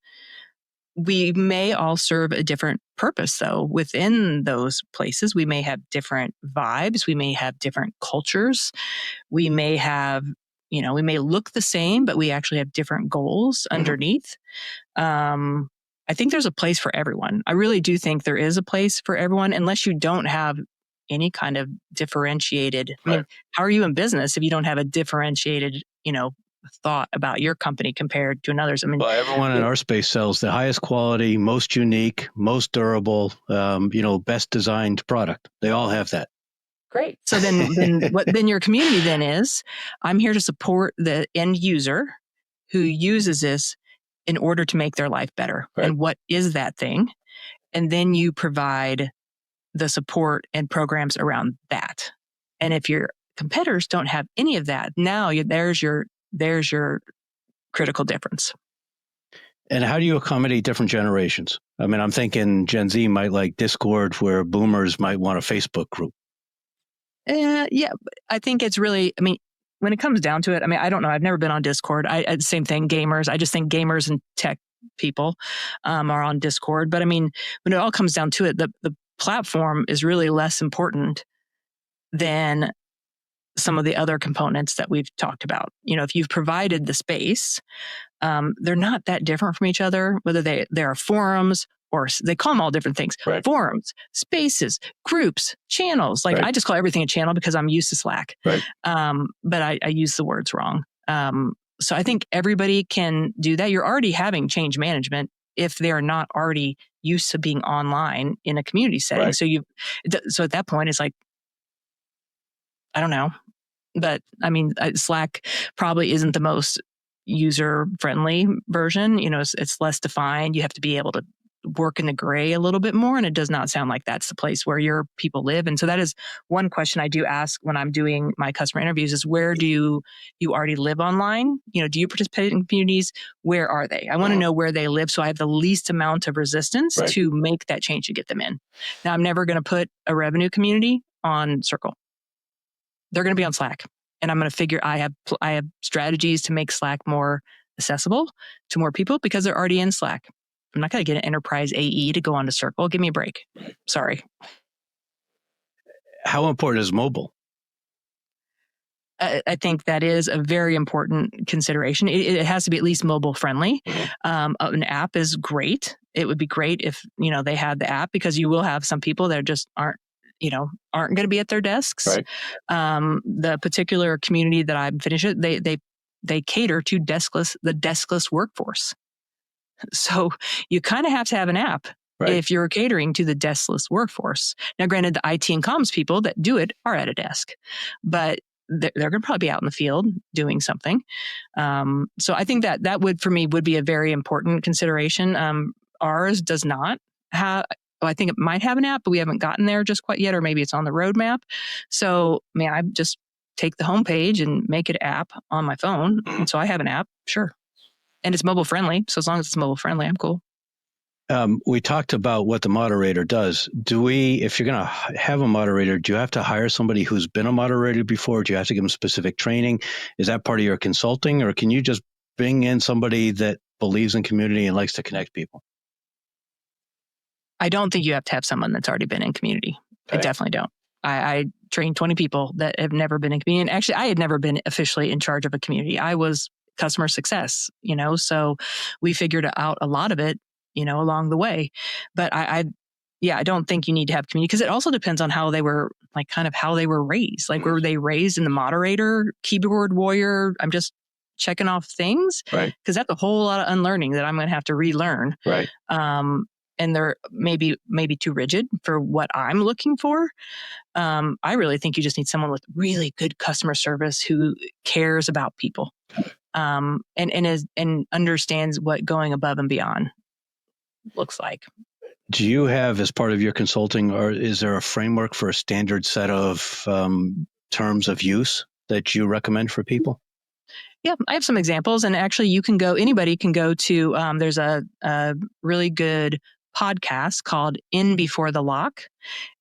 S1: We may all serve a different purpose, though. Within those places, we may have different vibes. We may have different cultures. We may have, we may look the same, but we actually have different goals underneath. I think there's a place for everyone. I really do think there is a place for everyone, unless you don't have any kind of differentiated. How are you in business if you don't have a differentiated, thought about your company compared to another's?
S2: Well, everyone in our space sells the highest quality, most unique, most durable, best designed product. They all have that.
S1: Great. So then your community then is, I'm here to support the end user who uses this in order to make their life better. Right. And what is that thing? And then you provide the support and programs around that. And if your competitors don't have any of that, now there's your critical difference.
S2: And how do you accommodate different generations? I'm thinking Gen Z might like Discord, where boomers might want a Facebook group.
S1: Yeah, I think it's really, when it comes down to it, I don't know. I've never been on Discord. Same thing, gamers. I just think gamers and tech people are on Discord. But when it all comes down to it, the platform is really less important than some of the other components that we've talked about. If you've provided the space, they're not that different from each other, whether there are forums or they call them all different things. Right. Forums, spaces, groups, channels. Right. I just call everything a channel because I'm used to Slack. Right. But I use the words wrong. So I think everybody can do that. You're already having change management if they're not already used to being online in a community setting. Right. So at that point, it's like, I don't know. But Slack probably isn't the most user-friendly version. It's less defined. You have to be able to work in the gray a little bit more. And it does not sound like that's the place where your people live. And so that is one question I do ask when I'm doing my customer interviews is, where do you already live online? Do you participate in communities? Where are they? I want to know where they live so I have the least amount of resistance to make that change to get them in. Now, I'm never going to put a revenue community on Circle. They're going to be on Slack. And I'm going to figure I have strategies to make Slack more accessible to more people because they're already in Slack. I'm not going to get an enterprise AE to go onto Circle. Give me a break. Sorry.
S2: How important is mobile?
S1: I think that is a very important consideration. It has to be at least mobile friendly. An app is great. It would be great if, they had the app, because you will have some people that just aren't going to be at their desks.
S2: Right.
S1: The particular community that I'm finishing, they cater to the deskless workforce. So you kind of have to have an app. Right. If you're catering to the deskless workforce. Now, granted, the IT and comms people that do it are at a desk, but they're going to probably be out in the field doing something. So I think that would, for me, would be a very important consideration. Ours does not have, I think it might have an app, but we haven't gotten there just quite yet, or maybe it's on the roadmap. So, I just take the homepage and make it an app on my phone. And so I have an app, sure. And it's mobile friendly. So as long as it's mobile friendly, I'm cool.
S2: We talked about what the moderator does. If you're going to have a moderator, do you have to hire somebody who's been a moderator before? Do you have to give them specific training? Is that part of your consulting, or can you just bring in somebody that believes in community and likes to connect people?
S1: I don't think you have to have someone that's already been in community. Okay. I definitely don't. I trained 20 people that have never been in community. And actually, I had never been officially in charge of a community. I was customer success, so we figured out a lot of it, along the way. But I don't think you need to have community, because it also depends on how they were, how they were raised. Were they raised in the moderator, keyboard warrior? I'm just checking off things, right? Because that's a whole lot of unlearning that I'm going to have to relearn, right? And they're maybe too rigid for what I'm looking for. I really think you just need someone with really good customer service who cares about people, and understands what going above and beyond looks like.
S2: Do you have, as part of your consulting, or is there a framework for a standard set of terms of use that you recommend for people?
S1: Yeah, I have some examples, and actually anybody can go to, there's a really good podcast called In Before the Lock,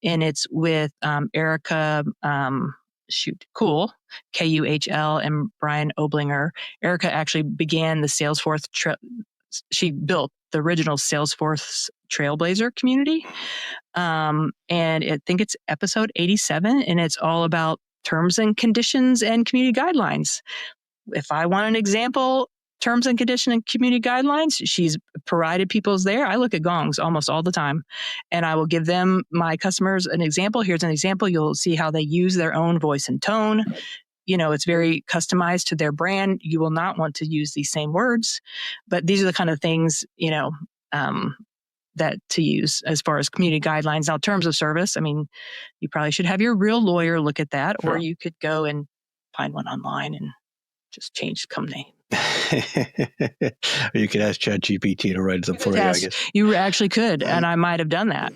S1: and it's with Erica, Kuhl, Kuhl, and Brian Oblinger. Erica actually began the Salesforce, she built the original Salesforce Trailblazer community. And I think it's episode 87, and it's all about terms and conditions and community guidelines. If I want an example, terms and condition and community guidelines, she's provided people's there. I look at gongs almost all the time, and I will give them, my customers, an example. Here's an example. You'll see how they use their own voice and tone. It's very customized to their brand. You will not want to use these same words, but these are the kind of things, that to use as far as community guidelines. Now, terms of service, you probably should have your real lawyer look at that, or you could go and find one online and just change the company.
S2: You could ask ChatGPT to write them for you, I guess.
S1: You actually could, and I might have done that.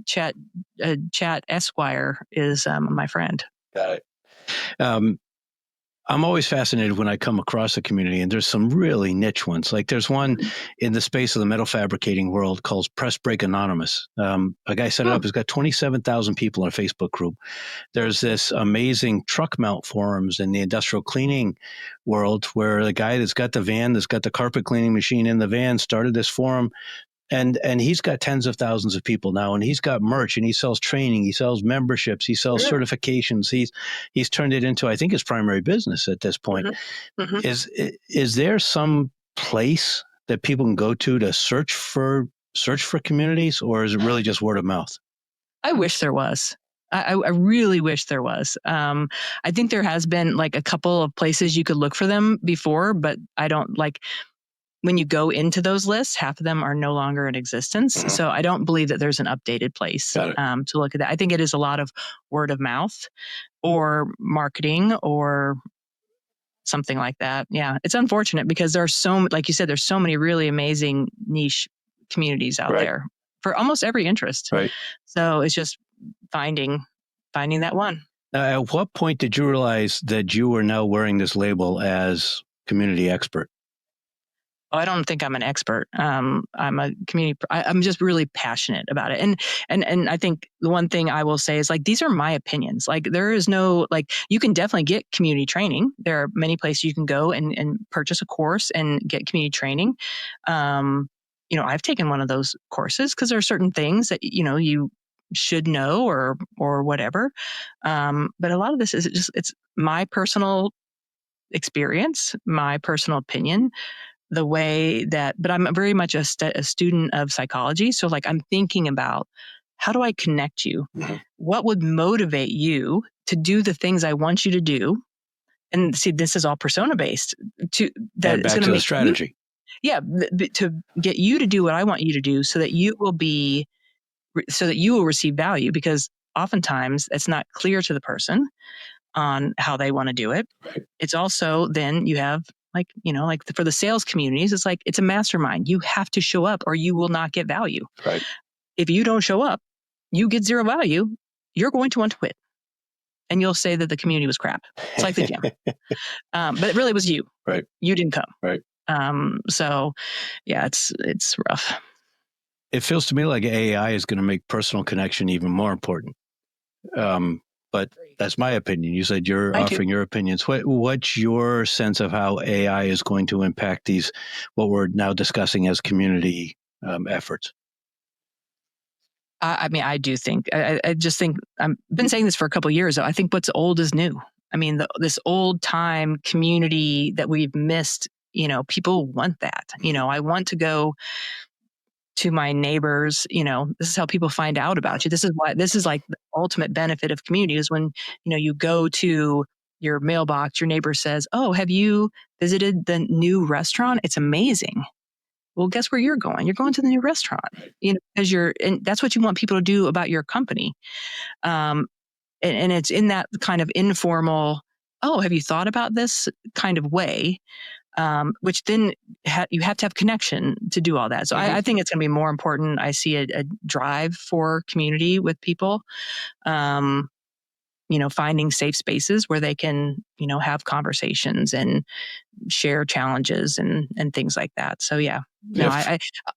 S1: Chat Esquire is my friend.
S2: Got it. I'm always fascinated when I come across a community, and there's some really niche ones. There's one in the space of the metal fabricating world called Press Break Anonymous. A guy set it up. He's got 27,000 people in a Facebook group. There's this amazing truck mount forums in the industrial cleaning world, where the guy that's got the van, that's got the carpet cleaning machine in the van, started this forum. And he's got tens of thousands of people now, and he's got merch, and he sells training, he sells memberships, he sells certifications. He's turned it into, I think, his primary business at this point. Mm-hmm. Is there some place that people can go to search for communities, or is it really just word of mouth?
S1: I wish there was. I really wish there was. I think there has been a couple of places you could look for them before, but I don't when you go into those lists, half of them are no longer in existence. Mm-hmm. So I don't believe that there's an updated place to look at that. I think it is a lot of word of mouth or marketing or something like that. Yeah, it's unfortunate because there are like you said, there's so many really amazing niche communities out there for almost every interest. Right. So it's just finding that one.
S2: At what point did you realize that you were now wearing this label as community expert?
S1: I don't think I'm an expert. I'm a community. I'm just really passionate about it. And I think the one thing I will say is these are my opinions. There is no, you can definitely get community training. There are many places you can go and purchase a course and get community training. I've taken one of those courses because there are certain things that, you should know or whatever. But a lot of this is it's my personal experience, my personal opinion, the way that, but I'm very much a student of psychology. So like I'm thinking about how do I connect you?
S2: Mm-hmm.
S1: What would motivate you to do the things I want you to do? And see, this is all persona based that
S2: and
S1: it's
S2: back
S1: going
S2: to the
S1: make
S2: strategy.
S1: to get you to do what I want you to do so that you will receive value, because oftentimes it's not clear to the person on how they want to do it.
S2: Right.
S1: It's also, then you have like for the sales communities, it's like, it's a mastermind. You have to show up or you will not get value.
S2: Right.
S1: If you don't show up, you get zero value. You're going to want to quit. And you'll say that the community was crap. It's like the gym. But it really was you.
S2: Right.
S1: You didn't come.
S2: Right.
S1: So yeah, it's rough.
S2: It feels to me like AI is going to make personal connection even more important. But that's my opinion. You said you're offering your opinions. What's your sense of how AI is going to impact these, what we're now discussing as community efforts?
S1: I mean, I do think, I just think, I've been saying this for a couple of years. I think what's old is new. I mean, this old time community that we've missed, people want that. I want to go to my neighbors. This is how people find out about you. This is like the ultimate benefit of community is when, you go to your mailbox, your neighbor says, "Oh, have you visited the new restaurant? It's amazing." Well, guess where you're going? You're going to the new restaurant, because and that's what you want people to do about your company. And it's in that kind of informal, "Oh, have you thought about this?" kind of way, which then you have to have connection to do all that. So I think it's going to be more important. I see a drive for community with people, finding safe spaces where they can, have conversations and share challenges and things like that. So yeah,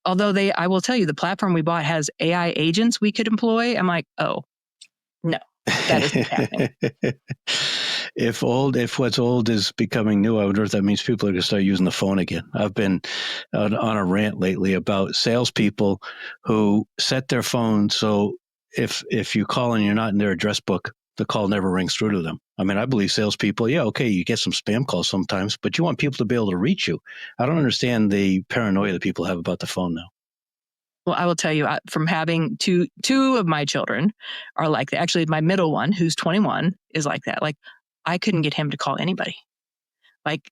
S1: although I will tell you, the platform we bought has AI agents we could employ. I'm like, oh no, that isn't happening.
S2: If what's old is becoming new, I wonder if that means people are going to start using the phone again. I've been on a rant lately about salespeople who set their phone so if you call and you're not in their address book, the call never rings through to them. I mean, I believe salespeople, okay, you get some spam calls sometimes, but you want people to be able to reach you. I don't understand the paranoia that people have about the phone now.
S1: Well, I will tell you, from having two of my children are like that. Actually, my middle one, who's 21, is like that. Like, I couldn't get him to call anybody. Like,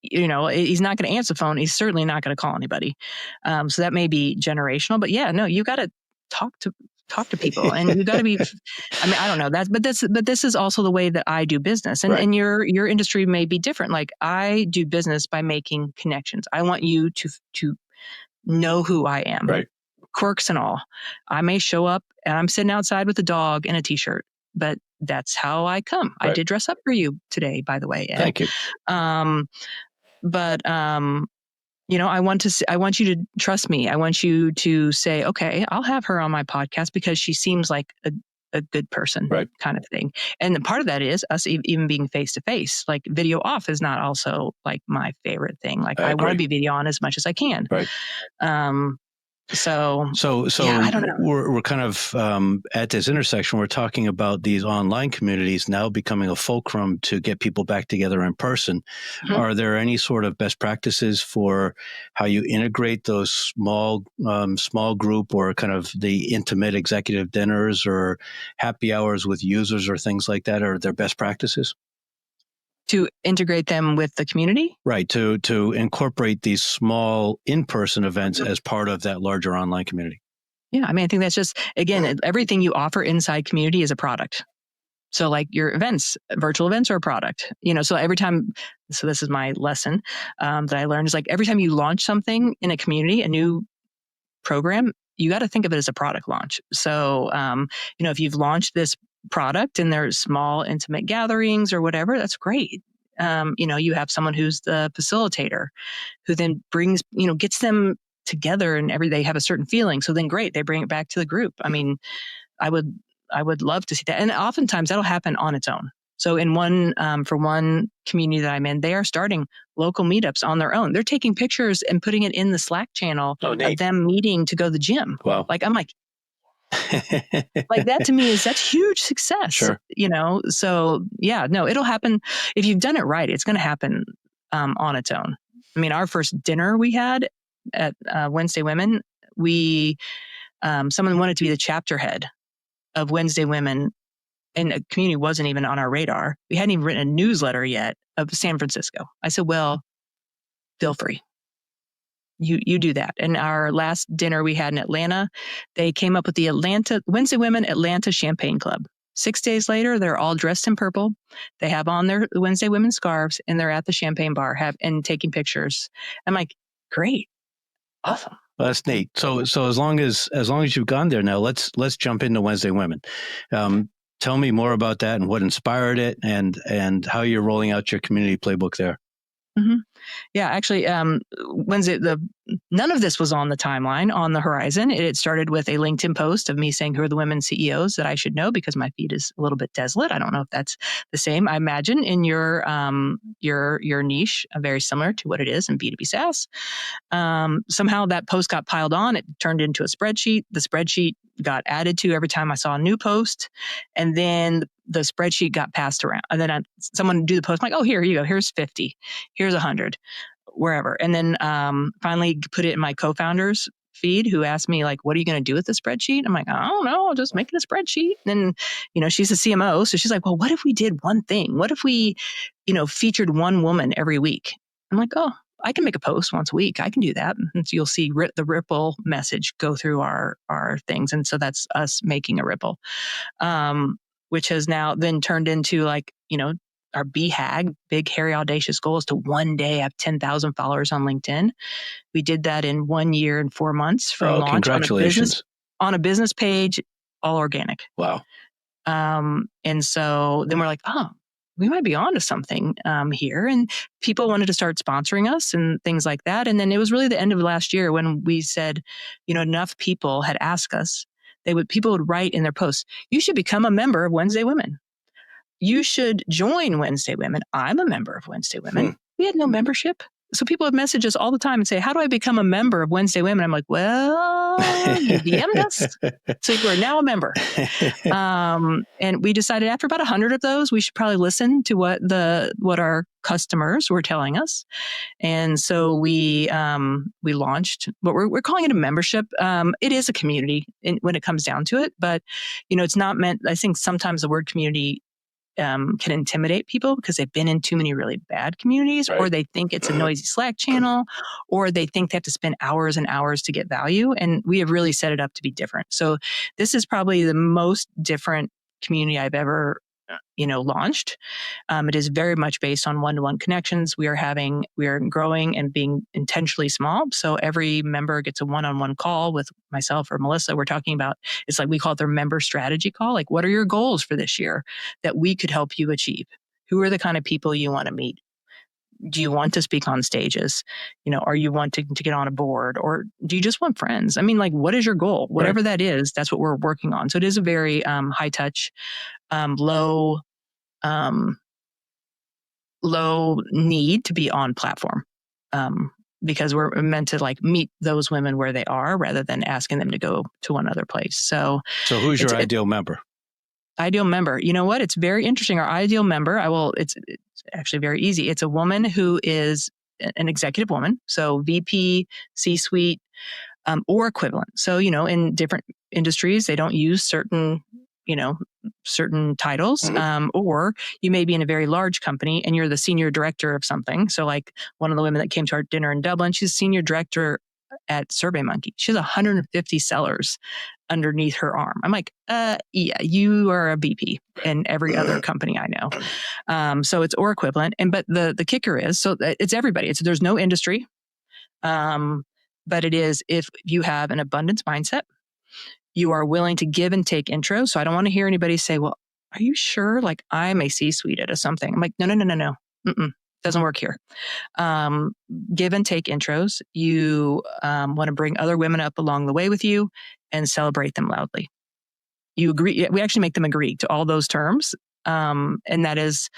S1: he's not going to answer the phone. He's certainly not going to call anybody. So that may be generational, but yeah, no, you got to talk to people, and you got to be. I mean, I don't know that, but this is also the way that I do business, and
S2: Right.
S1: and your industry may be different. Like, I do business by making connections. I want you to know who I am.
S2: Right.
S1: Quirks and all. I may show up and I'm sitting outside with a dog and a t-shirt, but that's how I come.
S2: Right.
S1: I did dress up for you today, by the way, Ed.
S2: Thank you.
S1: But I want you to trust me. I want you to say, okay, I'll have her on my podcast because she seems like a good person,
S2: right.
S1: kind of thing. And part of that is us even being face to face. Like, video off is not also like my favorite thing. Like, I want to be video on as much as I can.
S2: Right.
S1: So
S2: yeah,
S1: I don't know.
S2: We're kind of at this intersection. We're talking about these online communities now becoming a fulcrum to get people back together in person. Mm-hmm. Are there any sort of best practices for how you integrate those small group or kind of the intimate executive dinners or happy hours with users or things like that? Are there best practices?
S1: To integrate them with the community?
S2: Right, to incorporate these small in-person events as part of that larger online community.
S1: Yeah, I mean, I think that's just, again, everything you offer inside community is a product. So like your events, virtual events are a product, so every time, so this is my lesson that I learned is like every time you launch something in a community, a new program, you got to think of it as a product launch. So, if you've launched this product and there's small intimate gatherings or whatever, that's great. You have someone who's the facilitator who then brings, gets them together and they have a certain feeling. So then great, they bring it back to the group. I mean, I would love to see that. And oftentimes that'll happen on its own. So for one community that I'm in, they are starting local meetups on their own. They're taking pictures and putting it in the Slack channel of them meeting to go to the gym.
S2: Wow.
S1: Like, I'm like, Like that to me that's huge success,
S2: Sure.
S1: So yeah, no, it'll happen. If you've done it right, it's going to happen on its own. I mean, our first dinner we had at Wednesday Women, someone wanted to be the chapter head of Wednesday Women, and a community wasn't even on our radar. We hadn't even written a newsletter yet of San Francisco. I said, well, feel free. You do that. And our last dinner we had in Atlanta, they came up with the Wednesday Women Atlanta Champagne Club. 6 days later, they're all dressed in purple. They have on their Wednesday Women scarves, and they're at the champagne bar and taking pictures. I'm like, great, awesome.
S2: Well, that's neat. So as long as you've gone there now, let's jump into Wednesday Women. Tell me more about that and what inspired it, and how you're rolling out your community playbook there.
S1: Mm-hmm. Yeah, actually, Wednesday, none of this was on the timeline, on the horizon. It started with a LinkedIn post of me saying, who are the women CEOs that I should know, because my feed is a little bit desolate. I don't know if that's the same. I imagine in your niche, very similar to what it is in B2B Sales. Somehow that post got piled on. It turned into a spreadsheet. The spreadsheet got added to every time I saw a new post. And then the spreadsheet got passed around. And then someone would do the post. I'm like, oh, here you go. Here's 50. Here's 100, wherever. And then finally put it in my co-founder's feed, who asked me, like, what are you going to do with the spreadsheet? I'm like, I don't know. I'll just make it a spreadsheet. And then, she's a CMO. So she's like, well, what if we did one thing? What if we, featured one woman every week? I'm like, oh, I can make a post once a week. I can do that. And so you'll see the ripple message go through our things. And so that's us making a ripple, which has now then turned into our BHAG, big, hairy, audacious goal is to one day have 10,000 followers on LinkedIn. We did that in 1 year and 4 months from launch.
S2: Congratulations.
S1: On a business page, all organic.
S2: Wow.
S1: And so then we're like, oh, we might be onto something here. And people wanted to start sponsoring us and things like that. And then it was really the end of last year when we said, enough people had asked us, people would write in their posts, you should become a member of Wednesday Women. You should join Wednesday Women. I'm a member of Wednesday Women. We had no membership. So people would message us all the time and say, how do I become a member of Wednesday Women? I'm like, well, you DM'd us. So you are now a member. And we decided after about 100 of those, we should probably listen to what our customers were telling us. And so we launched what we're calling it a membership. It is a community when it comes down to it, but it's not meant, I think sometimes the word community can intimidate people because they've been in too many really bad communities, right? Or they think it's a noisy Slack channel, or they think they have to spend hours and hours to get value. And we have really set it up to be different. So this is probably the most different community I've ever launched. It is very much based on one-to-one connections. We are growing and being intentionally small. So every member gets a one-on-one call with myself or Melissa. We're talking about, it's like we call it their member strategy call. Like, what are your goals for this year that we could help you achieve? Who are the kind of people you want to meet? Do you want to speak on stages? Are you wanting to get on a board, or do you just want friends? I mean, like, what is your goal? Whatever that is, that's what we're working on. So it is a very high touch, low need to be on platform, because we're meant to meet those women where they are rather than asking them to go to one other place. So
S2: who's your ideal member?
S1: Ideal member. You know what? It's very interesting. Our ideal member, it's actually very easy. It's a woman who is an executive woman. So VP, C-suite, or equivalent. So, in different industries, they don't use certain titles, or you may be in a very large company and you're the senior director of something. So like one of the women that came to our dinner in Dublin, she's senior director at SurveyMonkey. She has 150 sellers underneath her arm. I'm like, yeah, you are a VP in every other company I know. So it's or equivalent. But the kicker is, so it's everybody. There's no industry. But it is, if you have an abundance mindset, you are willing to give and take intros. So I don't want to hear anybody say, well, are you sure? Like, I'm a C-suite at something. I'm like, no. Doesn't work here. Give and take intros. You want to bring other women up along the way with you and celebrate them loudly. You agree. We actually make them agree to all those terms. And that is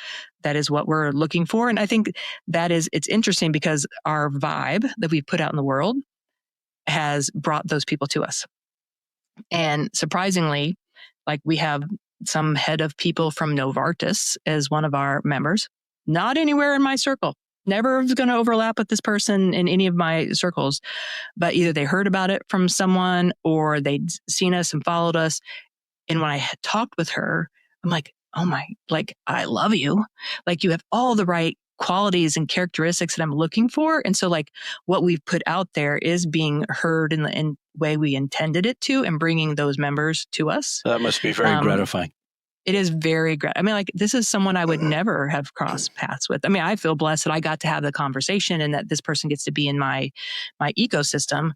S1: what we're looking for. And I think it's interesting because our vibe that we've put out in the world has brought those people to us. And surprisingly, like we have some head of people from Novartis as one of our members, not anywhere in my circle. Never going to overlap with this person in any of my circles, but either they heard about it from someone or they'd seen us and followed us. And when I had talked with her, I'm like, oh my, like, I love you. Like you have all the right qualities and characteristics that I'm looking for. And so like what we've put out there is being heard in the way we intended it to and bringing those members to us.
S2: That must be very gratifying.
S1: It is very great. I mean, like this is someone I would never have crossed paths with. I mean, I feel blessed that I got to have the conversation and that this person gets to be in my ecosystem.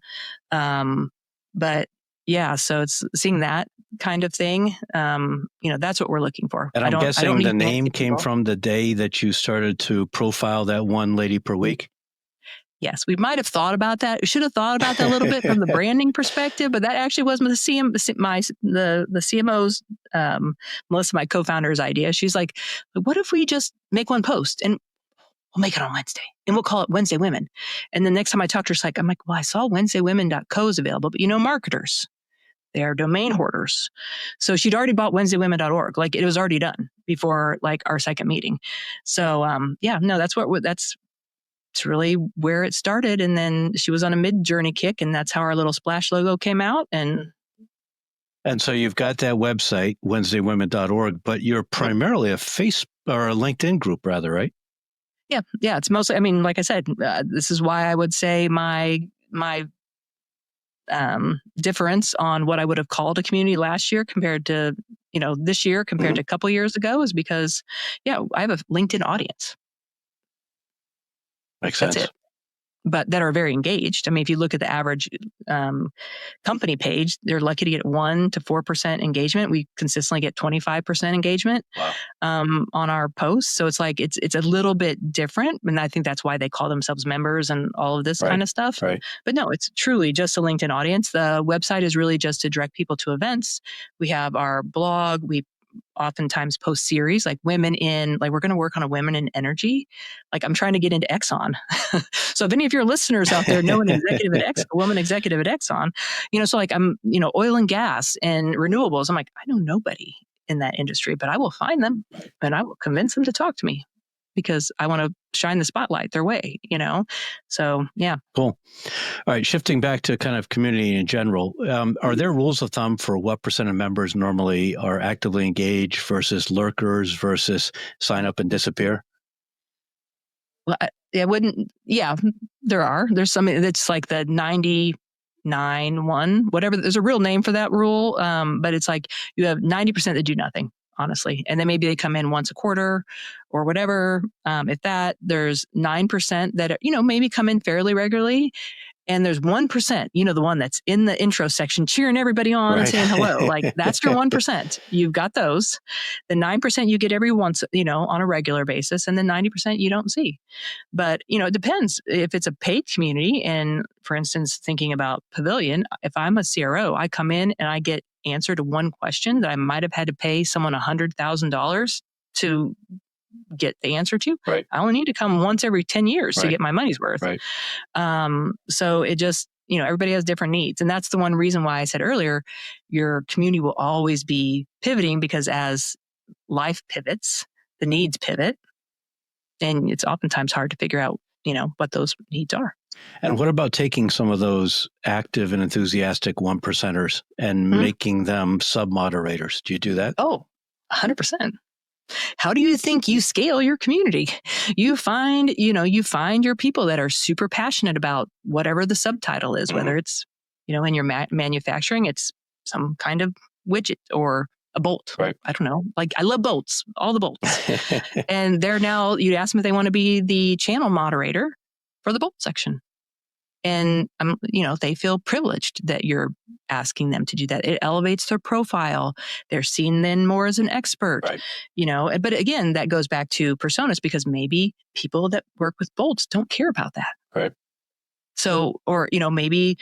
S1: But yeah, so it's seeing that kind of thing. That's what we're looking for.
S2: And I'm guessing the name came from the day that you started to profile that one lady per week.
S1: Yes, we might have thought about that. We should have thought about that a little bit from the branding perspective, but that actually was the CMO's, Melissa, my co-founder's idea. She's like, what if we just make one post and we'll make it on Wednesday and we'll call it Wednesday Women. And the next time I talked to her, I'm like, well, I saw WednesdayWomen.co is available, but marketers, they are domain hoarders. So she'd already bought WednesdayWomen.org. Like it was already done before like our second meeting. So it's really where it started. And then she was on a mid-journey kick, and that's how our little splash logo came out. And
S2: so you've got that website, WednesdayWomen.org, but you're primarily a Facebook or a LinkedIn group rather, right?
S1: Yeah. It's mostly, I mean, like I said, this is why I would say my difference on what I would have called a community last year compared to, this year compared to a couple years ago is because, I have a LinkedIn audience.
S2: Makes sense.
S1: That's it. But that are very engaged. I mean, if you look at the average company page, they're lucky to get 1% to 4% engagement. We consistently get 25% engagement on our posts. So it's like it's a little bit different, and I think that's why they call themselves members and all of this kind of stuff.
S2: Right.
S1: But no, it's truly just a LinkedIn audience. The website is really just to direct people to events. We have our blog. We oftentimes post series like we're going to work on a women in energy. Like I'm trying to get into Exxon. So if any of your listeners out there know a woman executive at Exxon, so like I'm, oil and gas and renewables. I'm like, I know nobody in that industry, but I will find them and I will convince them to talk to me because I want to shine the spotlight their way, So, yeah.
S2: Cool. All right. Shifting back to kind of community in general, are there rules of thumb for what percent of members normally are actively engaged versus lurkers versus sign up and disappear?
S1: Well, there are. There's something that's like the 99-1, whatever. There's a real name for that rule. But it's like you have 90% that do nothing, honestly. And then maybe they come in once a quarter or whatever. If that, there's 9% that, maybe come in fairly regularly. And there's 1%, the one that's in the intro section, cheering everybody on and saying hello. Like that's your 1%. You've got those. The 9% you get every once, on a regular basis. And then 90% you don't see. But, it depends if it's a paid community. And for instance, thinking about Pavilion, if I'm a CRO, I come in and I get answer to one question that I might have had to pay someone $100,000 to get the answer to.
S2: Right.
S1: I only need to come once every 10 years to get my money's worth.
S2: Right.
S1: So it just, everybody has different needs. And that's the one reason why I said earlier, your community will always be pivoting because as life pivots, the needs pivot. And it's oftentimes hard to figure out, what those needs are.
S2: And what about taking some of those active and enthusiastic 1%ers and making them sub-moderators? Do you do that?
S1: Oh, 100%. How do you think you scale your community? You find your people that are super passionate about whatever the subtitle is, whether it's, in your manufacturing, it's some kind of widget or a bolt.
S2: Right.
S1: I don't know. Like I love bolts, all the bolts. And they're now, you'd ask them if they want to be the channel moderator for the bolt section. And, they feel privileged that you're asking them to do that. It elevates their profile. They're seen then more as an expert,
S2: right.
S1: But again, that goes back to personas because maybe people that work with bolts don't care about that.
S2: Right.
S1: So, or, maybe,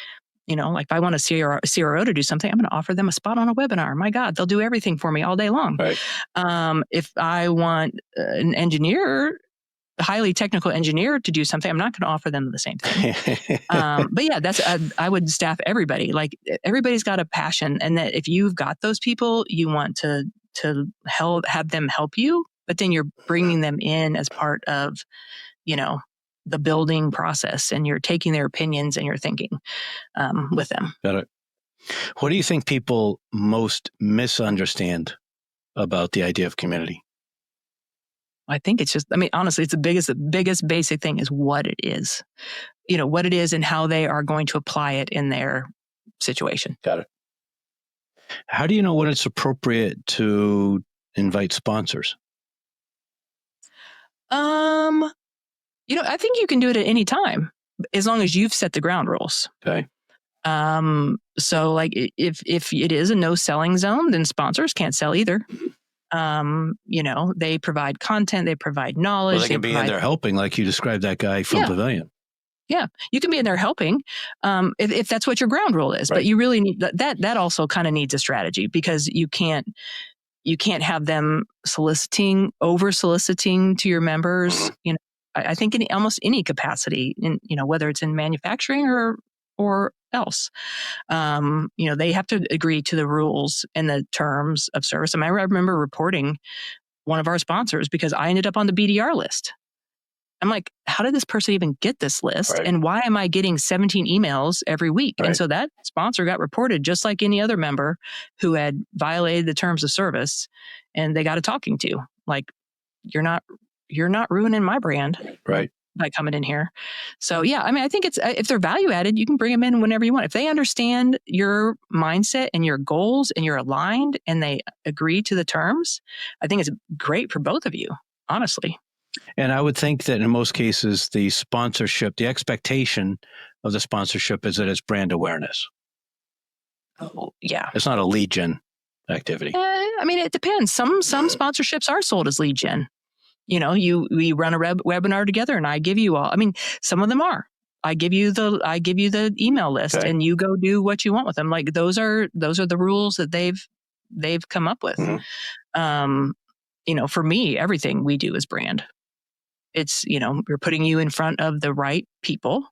S1: like if I want a CRO to do something, I'm going to offer them a spot on a webinar. My God, they'll do everything for me all day long.
S2: Right.
S1: If I want an engineer highly technical engineer to do something, I'm not going to offer them the same thing. But yeah, I would staff everybody. Like everybody's got a passion, and that if you've got those people, you want to have them help you, but then you're bringing them in as part of, the building process, and you're taking their opinions and you're thinking with them.
S2: Got it. What do you think people most misunderstand about the idea of community?
S1: I think it's just, honestly, it's the biggest basic thing is what it is, what it is and how they are going to apply it in their situation.
S2: Got it. How do you know when it's appropriate to invite sponsors?
S1: I think you can do it at any time as long as you've set the ground rules.
S2: Okay.
S1: So like if it is a no selling zone, then sponsors can't sell either. They provide content, they provide knowledge.
S2: Well, they can be in there helping, like you described that guy from Pavilion.
S1: Yeah, you can be in there helping if that's what your ground rule is. Right. But you really need that also kind of needs a strategy, because you can't have them over soliciting to your members. I think in almost any capacity, whether it's in manufacturing or else, they have to agree to the rules and the terms of service. I remember reporting one of our sponsors because I ended up on the BDR list. I'm like, how did this person even get this list? Right. And why am I getting 17 emails every week? Right. And so that sponsor got reported just like any other member who had violated the terms of service, and they got a talking to. Like, you're not ruining my brand.
S2: Right.
S1: By coming in here. So yeah, I think it's, if they're value added, you can bring them in whenever you want. If they understand your mindset and your goals and you're aligned and they agree to the terms, I think it's great for both of you, honestly.
S2: And I would think that in most cases, the expectation of the sponsorship is that it's brand awareness.
S1: Oh, yeah.
S2: It's not a lead gen activity.
S1: It depends. Some sponsorships are sold as lead gen. We run a webinar together and I give you all. Some of them are. I give you the email list, okay, and you go do what you want with them. Like those are the rules that they've come up with. Mm-hmm. For me, everything we do is brand. It's, we're putting you in front of the right people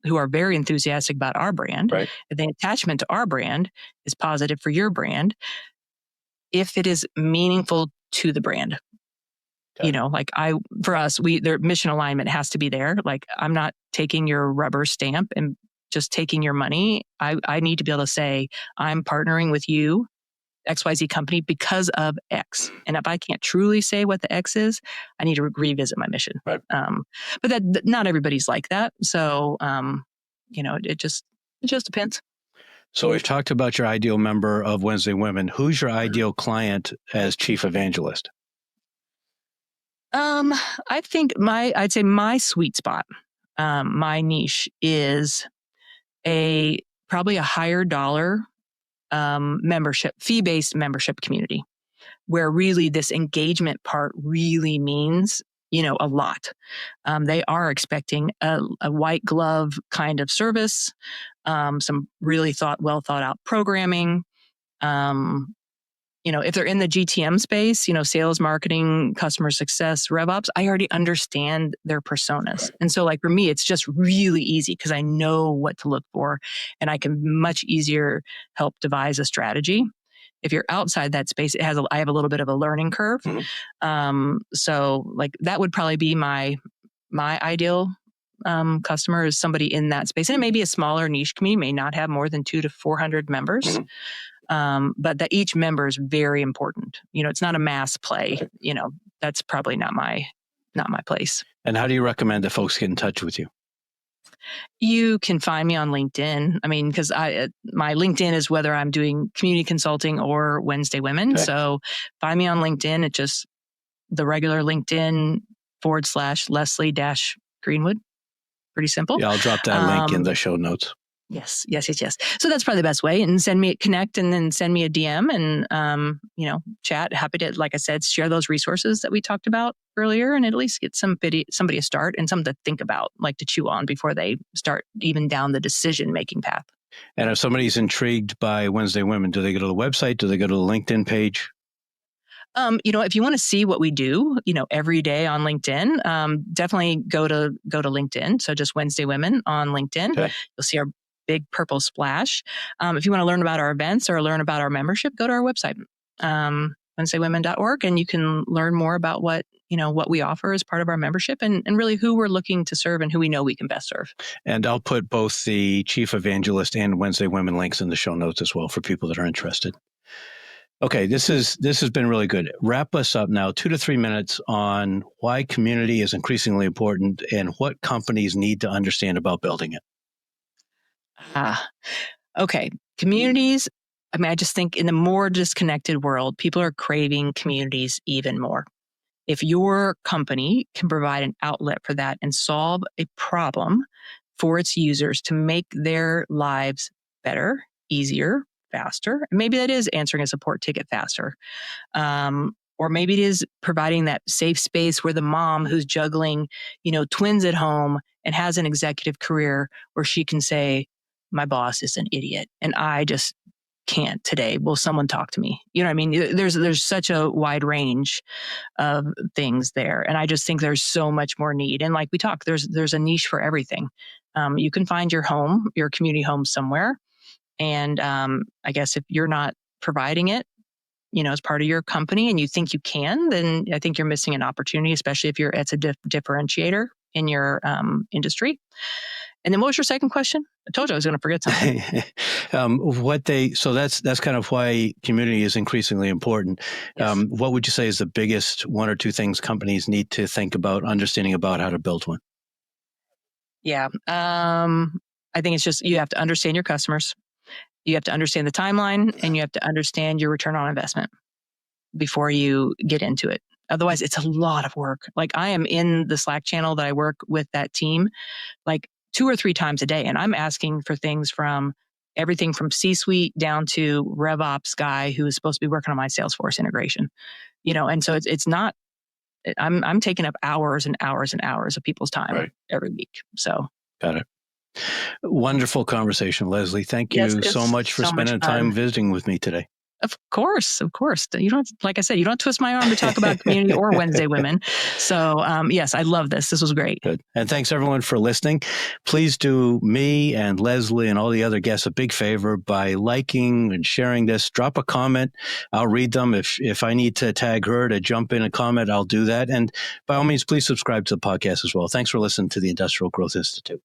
S1: who are very enthusiastic about our brand. Right. And the attachment to our brand is positive for your brand if it is meaningful to the brand. Okay. For us, their mission alignment has to be there. Like, I'm not taking your rubber stamp and just taking your money. I need to be able to say, I'm partnering with you, XYZ company, because of X. And if I can't truly say what the X is, I need to revisit my mission. Right. But that not everybody's like that. So, it just depends.
S2: So we've talked about your ideal member of Wednesday Women. Who's your ideal client as Chief Evangelist?
S1: I think I'd say my sweet spot, my niche is probably a higher dollar, membership, fee-based membership community, where really this engagement part really means, a lot. They are expecting a white glove kind of service, some really well thought out programming, if they're in the GTM space, sales, marketing, customer success, RevOps, I already understand their personas. And so for me, it's just really easy because I know what to look for and I can much easier help devise a strategy. If you're outside that space, I have a little bit of a learning curve. Mm-hmm. So that would probably be my ideal customer, is somebody in that space. And it may be a smaller niche community, may not have more than 200 to 400 members. Mm-hmm. But that each member is very important. It's not a mass play. That's probably not my place. And
S2: how do you recommend that folks get in touch with you?
S1: You can find me on LinkedIn. Because my LinkedIn is whether I'm doing community consulting or Wednesday Women. Okay. So find me on LinkedIn. It's just the regular LinkedIn / Leslie-Greenwood. Pretty simple.
S2: Yeah, I'll drop that link in the show notes.
S1: Yes. So that's probably the best way. And connect and then send me a DM and, chat. Happy to, like I said, share those resources that we talked about earlier and at least get somebody to start and something to think about, like to chew on before they start even down the decision-making path.
S2: And if somebody's intrigued by Wednesday Women, do they go to the website? Do they go to the LinkedIn page?
S1: If you want to see what we do, every day on LinkedIn, definitely go to LinkedIn. So just Wednesday Women on LinkedIn.
S2: Okay.
S1: You'll see our big purple splash. If you want to learn about our events or learn about our membership, go to our website, WednesdayWomen.org, and you can learn more about what we offer as part of our membership and really who we're looking to serve and who we know we can best serve.
S2: And I'll put both the Chief Evangelist and Wednesday Women links in the show notes as well for people that are interested. Okay, this has been really good. Wrap us up now, 2 to 3 minutes on why community is increasingly important and what companies need to understand about building it.
S1: Okay. Communities. I just think in the more disconnected world, people are craving communities even more. If your company can provide an outlet for that and solve a problem for its users to make their lives better, easier, faster, maybe that is answering a support ticket faster. Or maybe it is providing that safe space where the mom who's juggling, twins at home and has an executive career where she can say, my boss is an idiot and I just can't today. Will someone talk to me? You know what I mean? There's such a wide range of things there. And I just think there's so much more need. And like we talked, there's a niche for everything. You can find your community home somewhere. And I guess if you're not providing it, as part of your company and you think you can, then I think you're missing an opportunity, especially if it's a differentiator in your industry. And then what was your second question? I told you I was going to forget something.
S2: So that's kind of why community is increasingly important.
S1: Yes.
S2: What would you say is the biggest 1 or 2 things companies need to think about understanding about how to build one?
S1: Yeah. I think it's just, you have to understand your customers. You have to understand the timeline and you have to understand your return on investment before you get into it. Otherwise, it's a lot of work. Like I am in the Slack channel that I work with that team, like 2 or 3 times a day. And I'm asking for things from everything from C-suite down to RevOps guy who is supposed to be working on my Salesforce integration, and so it's not, I'm taking up hours and hours and hours of people's time every week. So.
S2: Got it. Wonderful conversation, Leslie. Thank you so much for spending time visiting with me today.
S1: Of course. You don't, like I said, you don't twist my arm to talk about community or Wednesday Women. So yes, I love this. This was great.
S2: Good. And thanks everyone for listening. Please do me and Leslie and all the other guests a big favor by liking and sharing this. Drop a comment. I'll read them. If I need to tag her to jump in a comment, I'll do that. And by all means, please subscribe to the podcast as well. Thanks for listening to the Industrial Growth Institute.